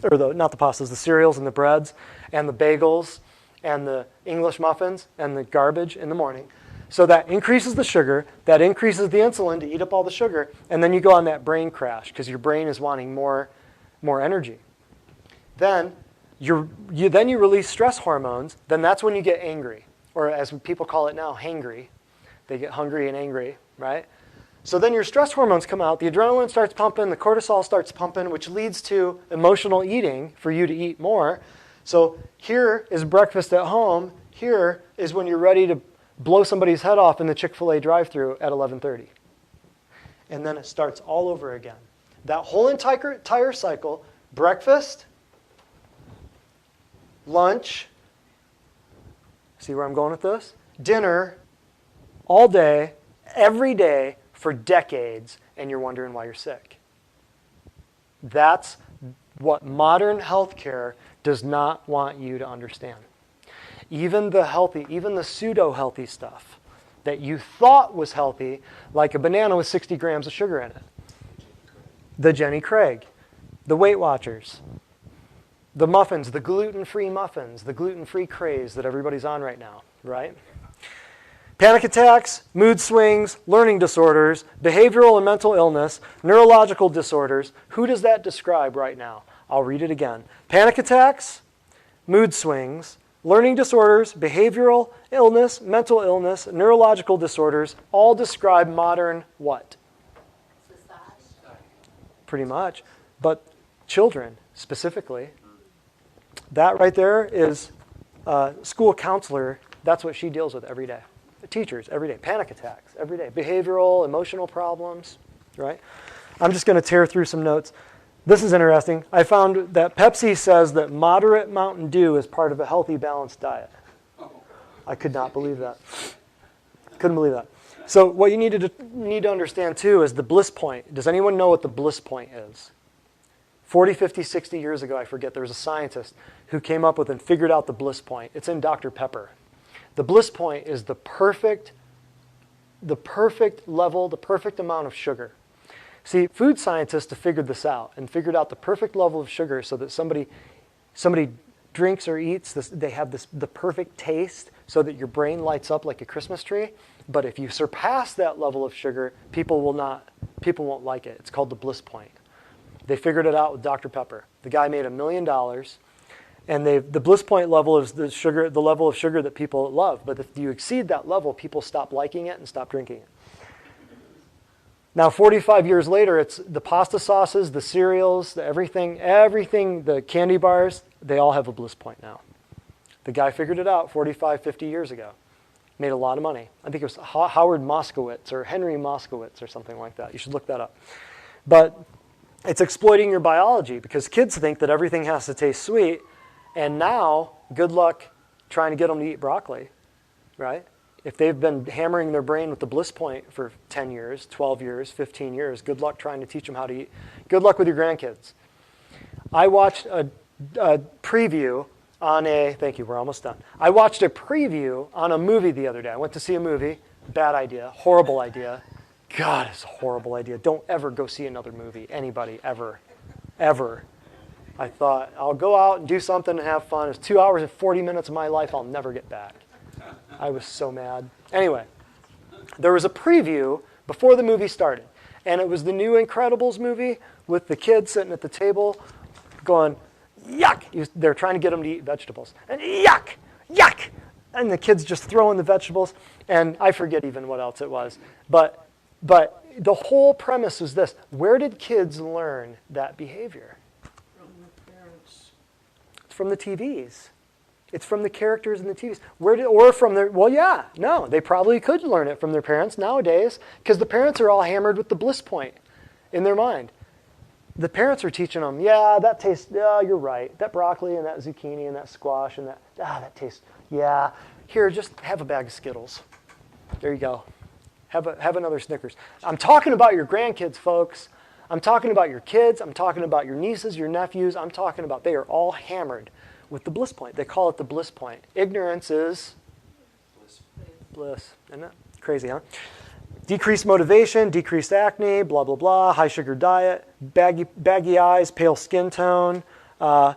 or not the pastas, the cereals and the breads and the bagels and the English muffins and the garbage in the morning. So that increases the sugar, that increases the insulin to eat up all the sugar, and then you go on that brain crash because your brain is wanting more energy. Then you release stress hormones, then that's when you get angry, or as people call it now, hangry. They get hungry and angry, right? So then your stress hormones come out, the adrenaline starts pumping, the cortisol starts pumping, which leads to emotional eating for you to eat more. So here is breakfast at home. Here is when you're ready to blow somebody's head off in the Chick-fil-A drive-thru at 11:30. And then it starts all over again. That whole entire cycle, breakfast, lunch, see where I'm going with this? Dinner, all day, every day, for decades, and you're wondering why you're sick. That's what modern healthcare does not want you to understand. Even the healthy, even the pseudo-healthy stuff that you thought was healthy, like a banana with 60 grams of sugar in it. The Jenny Craig, the Weight Watchers, the muffins, the gluten-free muffins, the gluten-free craze that everybody's on right now, right? Panic attacks, mood swings, learning disorders, behavioral and mental illness, neurological disorders. Who does that describe right now? I'll read it again. Panic attacks, mood swings, learning disorders, behavioral illness, mental illness, neurological disorders, all describe modern what? Society. Pretty much. But children, specifically. That right there is a school counselor. That's what she deals with every day. Teachers, every day. Panic attacks, every day. Behavioral, emotional problems, right? I'm just going to tear through some notes. This is interesting. I found that Pepsi says that moderate Mountain Dew is part of a healthy, balanced diet. I could not believe that. Couldn't believe that. So what you need to understand, too, is the bliss point. Does anyone know what the bliss point is? 40, 50, 60 years ago, I forget, there was a scientist who came up with and figured out the bliss point. It's in Dr. Pepper. The bliss point is the perfect level, the perfect amount of sugar. See, food scientists have figured this out and figured out the perfect level of sugar so that somebody drinks or eats this, they have the perfect taste so that your brain lights up like a Christmas tree. But if you surpass that level of sugar, people won't like it. It's called the bliss point. They figured it out with Dr. Pepper. The guy made $1 million, and the bliss point level is the level of sugar that people love. But if you exceed that level, people stop liking it and stop drinking it. Now, 45 years later, it's the pasta sauces, the cereals, everything, the candy bars, they all have a bliss point now. The guy figured it out 45, 50 years ago. Made a lot of money. I think it was Howard Moskowitz or Henry Moskowitz or something like that. You should look that up. But it's exploiting your biology because kids think that everything has to taste sweet. And now, good luck trying to get them to eat broccoli, right? If they've been hammering their brain with the bliss point for 10 years, 12 years, 15 years, good luck trying to teach them how to eat. Good luck with your grandkids. I watched a preview on thank you, we're almost done. I watched a preview on a movie the other day. I went to see a movie. Bad idea. Horrible idea. God, it's a horrible idea. Don't ever go see another movie. Anybody, ever. Ever. I thought, I'll go out and do something and have fun. It's 2 hours and 40 minutes of my life I'll never get back. I was so mad. Anyway, there was a preview before the movie started. And it was the new Incredibles movie with the kids sitting at the table going, yuck! They're trying to get them to eat vegetables. And yuck! Yuck! And the kids just throwing the vegetables. And I forget even what else it was. But the whole premise was this. Where did kids learn that behavior? From the parents. It's from the TVs. It's from the characters in the TVs. Or from their, well, yeah, no, they probably could learn it from their parents nowadays because the parents are all hammered with the bliss point in their mind. The parents are teaching them, yeah, that tastes, yeah, you're right. That broccoli and that zucchini and that squash and that tastes, yeah. Here, just have a bag of Skittles. There you go. Have another Snickers. I'm talking about your grandkids, folks. I'm talking about your kids. I'm talking about your nieces, your nephews. I'm talking about, they are all hammered with the bliss point. They call it the bliss point. Ignorance is bliss. Isn't it? Crazy, huh? Decreased motivation, decreased acne, blah, blah, blah, high sugar diet, baggy eyes, pale skin tone. I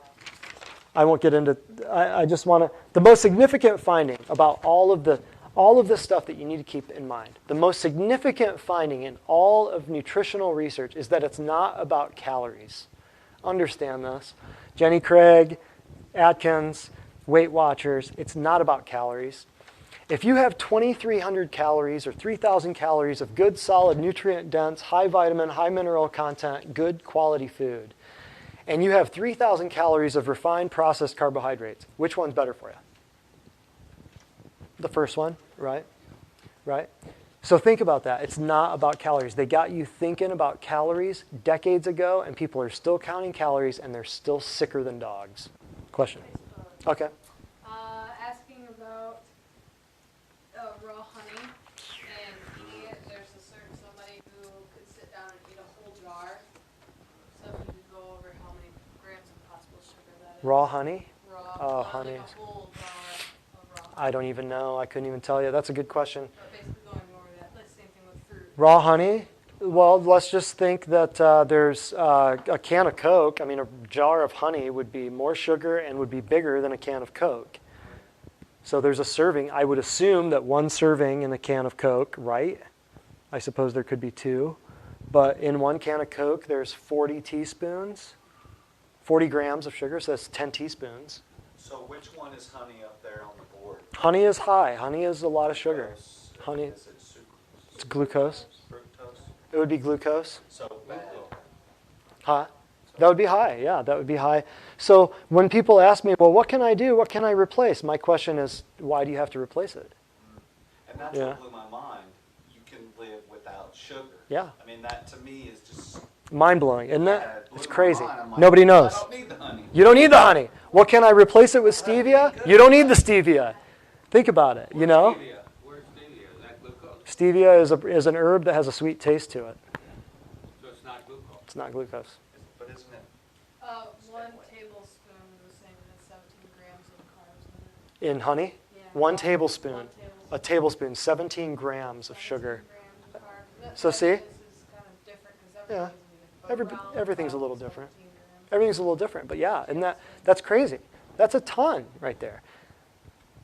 won't get into, I just want to, the most significant finding about all of the stuff that you need to keep in mind, the most significant finding in all of nutritional research is that it's not about calories. Understand this. Jenny Craig, Atkins, Weight Watchers, it's not about calories. If you have 2,300 calories or 3,000 calories of good, solid, nutrient-dense, high vitamin, high mineral content, good quality food, and you have 3,000 calories of refined processed carbohydrates, which one's better for you? The first one, right? Right? So think about that. It's not about calories. They got you thinking about calories decades ago, and people are still counting calories, and they're still sicker than dogs. Question? Okay. Asking about raw honey, and there's a certain somebody who could sit down and eat a whole jar. So if you could go over how many grams of possible sugar that is. Raw honey? Raw. Honey. Like a whole jar of raw honey. I don't even know. I couldn't even tell you. That's a good question. But basically going over that. Like same thing with fruit. Raw honey? Well, let's just think that there's a can of Coke. I mean, a jar of honey would be more sugar and would be bigger than a can of Coke. So there's a serving. I would assume that one serving in a can of Coke, right? I suppose there could be two. But in one can of Coke, there's 40 teaspoons, 40 grams of sugar, so that's 10 teaspoons. So which one is honey up there on the board? Honey is high. Honey is a lot of sugar. Honey, Is it it's glucose. fructose? It would be glucose. So bad. Huh? That would be high, yeah, that would be high. So when people ask me, well, what can I do? What can I replace? My question is, why do you have to replace it? And that's Yeah. what blew my mind. You can live without sugar. Yeah. I mean, that to me is just... Mind-blowing, isn't Yeah, it? it blew It's my crazy. mind. I'm like, Nobody knows. I don't need the honey. You don't need the honey. What can I replace it with stevia? You don't need the stevia. Think about it, you know? Stevia. Where's stevia? Is that glucose? Stevia is an herb that has a sweet taste to it. So it's not glucose. It's not glucose. But isn't it? 1 tablespoon is the same as 17 grams of carbs in it. In honey, Yeah. 1 tablespoon. One A tablespoon, 17 grams of sugar. 17 grams of carbs. So see? This is kind of different because Yeah. Around Everything's a about little different. 17 grams. Everything's a little different, but yeah, and that's crazy. That's a ton right there.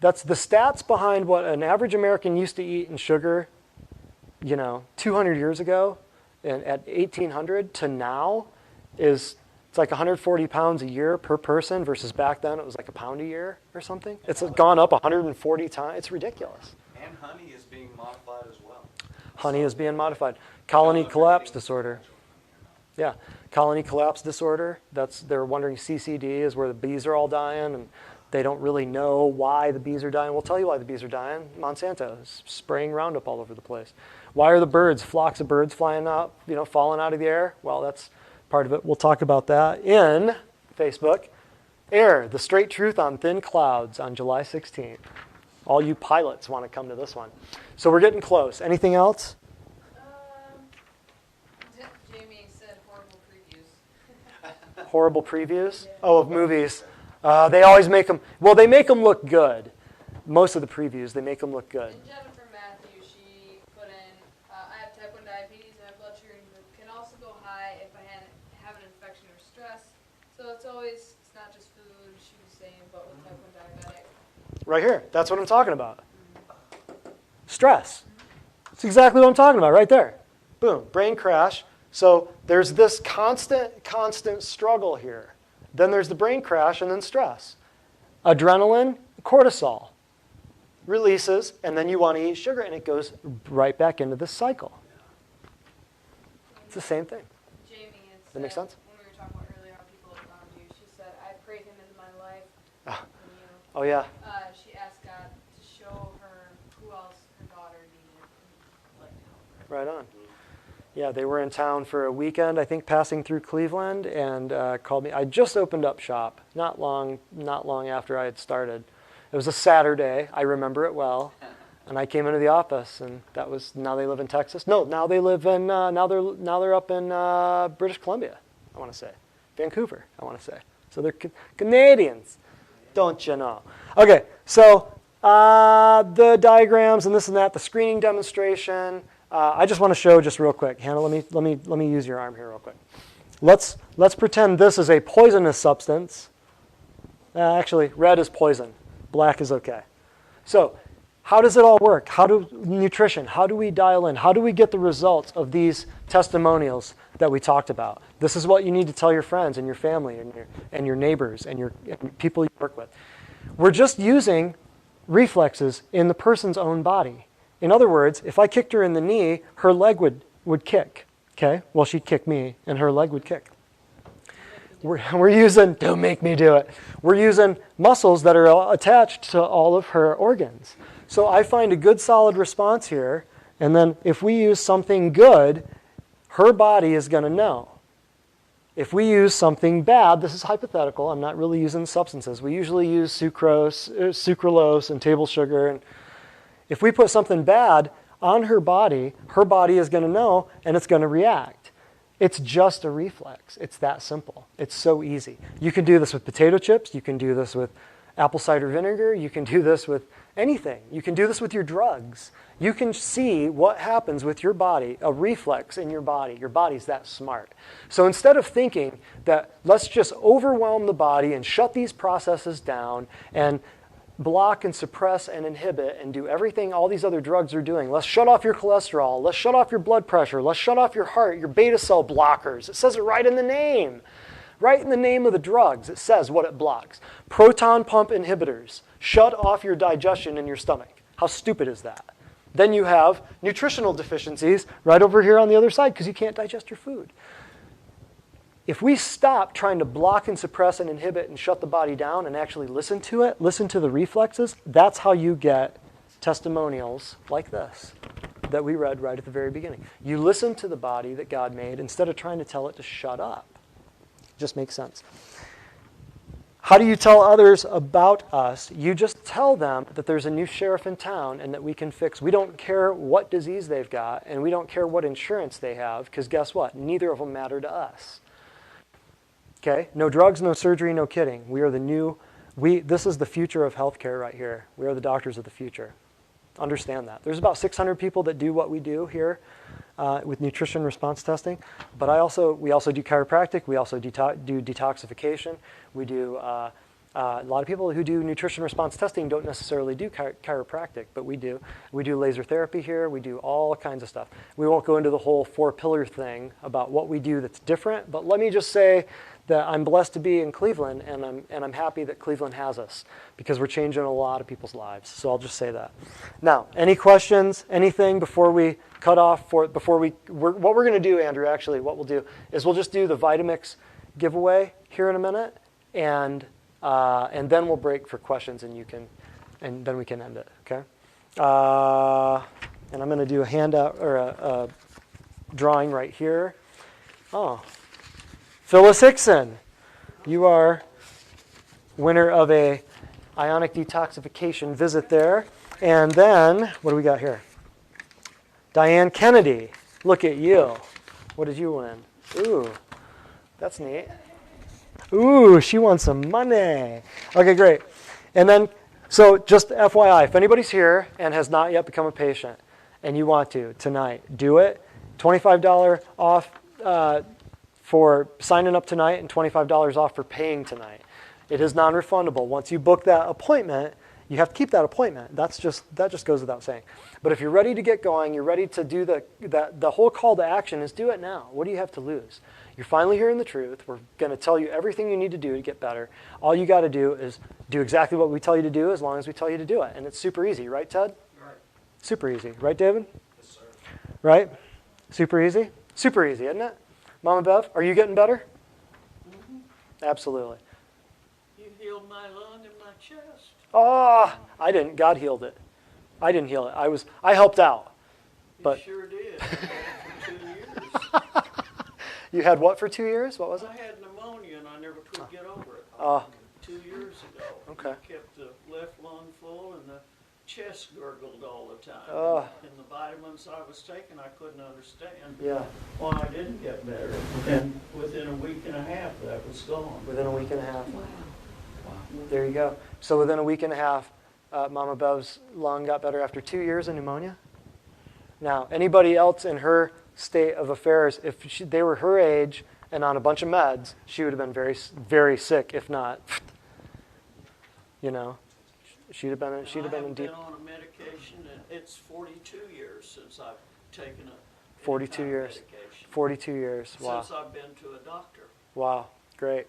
That's the stats behind what an average American used to eat in sugar, 200 years ago, and at 1800 to now it's like 140 pounds a year per person versus back then it was like a pound a year or something. It's gone up 140 times. It's ridiculous. And honey is being modified as well. Honey is being modified. Colony collapse disorder. Yeah, colony collapse disorder. They're wondering CCD is where the bees are all dying, and they don't really know why the bees are dying. We'll tell you why the bees are dying. Monsanto is spraying Roundup all over the place. Why are the birds, flocks of birds flying out, falling out of the air? Well, that's part of it. We'll talk about that in Facebook. Air, the straight truth on thin clouds on July 16th. All you pilots want to come to this one. So we're getting close. Anything else? Jamie said horrible previews. Horrible previews? Oh, of movies. They always make them, they make them look good. Most of the previews, they make them look good. And Jennifer Matthews, she put in, I have type 1 diabetes and my blood sugar can also go high if I have an infection or stress. So it's not just food, she was saying, but with type 1 diabetic. Right here. That's what I'm talking about. Stress. That's exactly what I'm talking about right there. Boom. Brain crash. So there's this constant struggle here. Then there's the brain crash and then stress. Adrenaline, cortisol releases, and then you want to eat sugar, and it goes right back into this cycle. It's the same thing. Jamie had That makes sense? when we were talking about earlier how people around you, she said, I prayed him into my life. Ah. And, Oh, yeah. she asked God to show her who else her daughter needed and like to help her. Right on. Yeah, they were in town for a weekend, I think, passing through Cleveland, and called me. I just opened up shop, not long after I had started. It was a Saturday. I remember it well. And I came into the office, and now they live in Texas. No, now they live in, now they're up in British Columbia, I want to say. Vancouver, I want to say. So they're Canadians, don't you know? Okay, so the diagrams and this and that, the screening demonstration. I just want to show just real quick. Hannah, let me use your arm here real quick. Let's pretend this is a poisonous substance. Actually, red is poison. Black is okay. So how does it all work? Nutrition, how do we dial in? How do we get the results of these testimonials that we talked about? This is what you need to tell your friends and your family and your neighbors and people you work with. We're just using reflexes in the person's own body. In other words, if I kicked her in the knee, her leg would kick. Okay? Well, she'd kick me, and her leg would kick. We're using, don't make me do it. We're using muscles that are attached to all of her organs. So I find a good solid response here, and then if we use something good, her body is going to know. If we use something bad, this is hypothetical, I'm not really using substances. We usually use sucralose and table sugar. And if we put something bad on her body is going to know, and it's going to react. It's just a reflex. It's that simple. It's so easy. You can do this with potato chips. You can do this with apple cider vinegar. You can do this with anything. You can do this with your drugs. You can see what happens with your body, a reflex in your body. Your body's that smart. So instead of thinking that let's just overwhelm the body and shut these processes down and block and suppress and inhibit and do everything all these other drugs are doing. Let's shut off your cholesterol. Let's shut off your blood pressure. Let's shut off your heart, your beta cell blockers. It says it right in the name. Right in the name of the drugs, it says what it blocks. Proton pump inhibitors. Shut off your digestion in your stomach. How stupid is that? Then you have nutritional deficiencies right over here on the other side because you can't digest your food. If we stop trying to block and suppress and inhibit and shut the body down and actually listen to it, listen to the reflexes, that's how you get testimonials like this that we read right at the very beginning. You listen to the body that God made instead of trying to tell it to shut up. It just makes sense. How do you tell others about us? You just tell them that there's a new sheriff in town and that we can fix. We don't care what disease they've got and we don't care what insurance they have because guess what? Neither of them matter to us. Okay? No drugs, no surgery, no kidding. We are this is the future of healthcare right here. We are the doctors of the future. Understand that. There's about 600 people that do what we do here. with nutrition response testing. But we also do chiropractic. We also do detoxification. We do a lot of people who do nutrition response testing don't necessarily do chiropractic, but we do. We do laser therapy here. We do all kinds of stuff. We won't go into the whole 4-pillar thing about what we do that's different, but let me just say that I'm blessed to be in Cleveland, and I'm happy that Cleveland has us because we're changing a lot of people's lives. So I'll just say that. Now, any questions, anything before we cut off? What we're going to do, Andrew, actually, what we'll do is we'll just do the Vitamix giveaway here in a minute, and then we'll break for questions, and then we can end it. Okay. And I'm going to do a handout or a drawing right here. Oh. Phyllis Hickson, you are winner of a ionic detoxification visit there. And then, what do we got here? Diane Kennedy, look at you. What did you win? Ooh, that's neat. Ooh, she won some money. Okay, great. And then, so just FYI, if anybody's here and has not yet become a patient and you want to tonight, do it. $25 off for signing up tonight and $25 off for paying tonight. It is non-refundable. Once you book that appointment, you have to keep that appointment. That just goes without saying. But if you're ready to get going, you're ready to do the whole call to action is do it now. What do you have to lose? You're finally hearing the truth. We're going to tell you everything you need to do to get better. All you got to do is do exactly what we tell you to do as long as we tell you to do it. And it's super easy, right, Ted? Right. Super easy. Right, David? Yes, sir. Right? Super easy? Super easy, isn't it? Mama Bev, are you getting better? Mm-hmm. Absolutely. You healed my lung and my chest. Oh, I didn't. God healed it. I didn't heal it. I helped out. But You sure did. I had it for 2 years. you had what for 2 years? What was it? I had pneumonia and I never could get over it. Oh. 2 years ago. Okay. It kept the left lung full and the chest gurgled all the time. Oh. And the vitamins I was taking, I couldn't understand Yeah, why I didn't get better. And within a week and a half, that was gone. within a week and a half. Wow. There you go. So within a week and a half, Mama Bev's lung got better after 2 years of pneumonia. Now, anybody else in her state of affairs, if they were her age and on a bunch of meds, she would have been very, very sick. If not, you know, she'd have been in deep. I haven't been on a medication, and it's 42 years since I've taken a 42 any kind of years. medication. 42 years. Wow. Since I've been to a doctor. Wow. Great.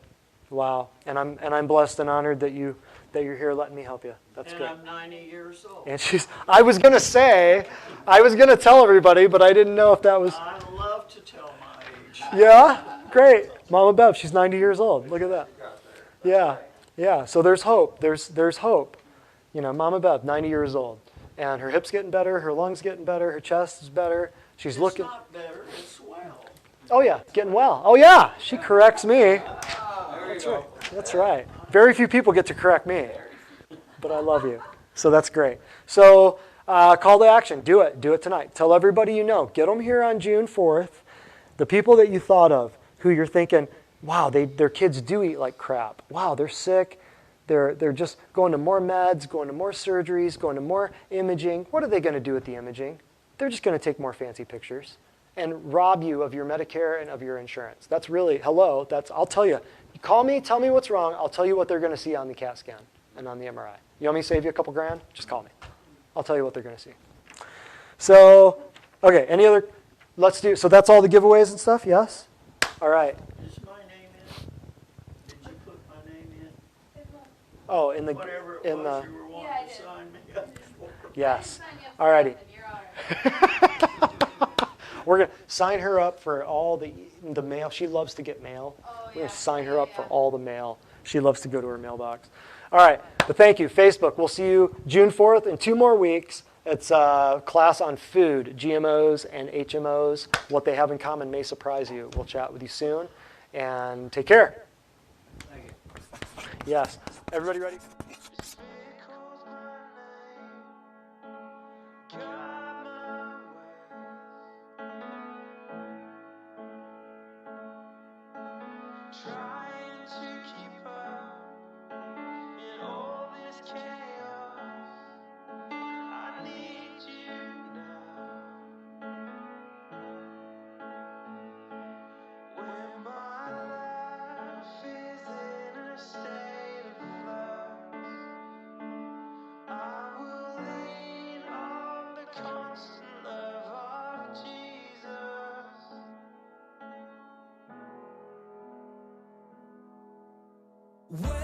Wow. And I'm blessed and honored that you're here letting me help you. That's And great. I'm 90 years old. And I was going to tell everybody, but I didn't know if that was. I love to tell my age. Yeah? Great. Mama Bev, she's 90 years old. Look at that. Yeah. Yeah. So there's hope. There's hope. You know, Mama Bev, 90 years old. And her hip's getting better, her lungs getting better, her chest is better. She's looking. It's not better, it's well. Oh yeah, getting well. Oh yeah, she corrects me. That's right. That's right. Very few people get to correct me, but I love you. So that's great. So call to action. Do it. Do it tonight. Tell everybody you know. Get them here on June 4th. The people that you thought of, who you're thinking, wow, their kids do eat like crap. Wow, they're sick. They're just going to more meds, going to more surgeries, going to more imaging. What are they going to do with the imaging? They're just going to take more fancy pictures and rob you of your Medicare and of your insurance. That's really, hello, I'll tell you. Call me, tell me what's wrong. I'll tell you what they're going to see on the CAT scan and on the MRI. You want me to save you a couple grand? Just call me. I'll tell you what they're going to see. So, okay, any other, so that's all the giveaways and stuff, yes? All right. Is my name in? Did you put my name in? Oh, Whatever it was you were wanting Yeah, I to did. sign me up for. yes. Sign you up for All righty. something, you're all right. We're going to sign her up for all the mail. She loves to get mail. Oh, We're going yeah. to sign her Yeah, up for yeah. all the mail. She loves to go to her mailbox. All right. But thank you. Facebook, we'll see you June 4th in 2 more weeks. It's a class on food, GMOs and HMOs. What they have in common may surprise you. We'll chat with you soon. And take care. Thank you. Yes. Everybody ready? Trying to keep up in all this chaos. I need you now. Well,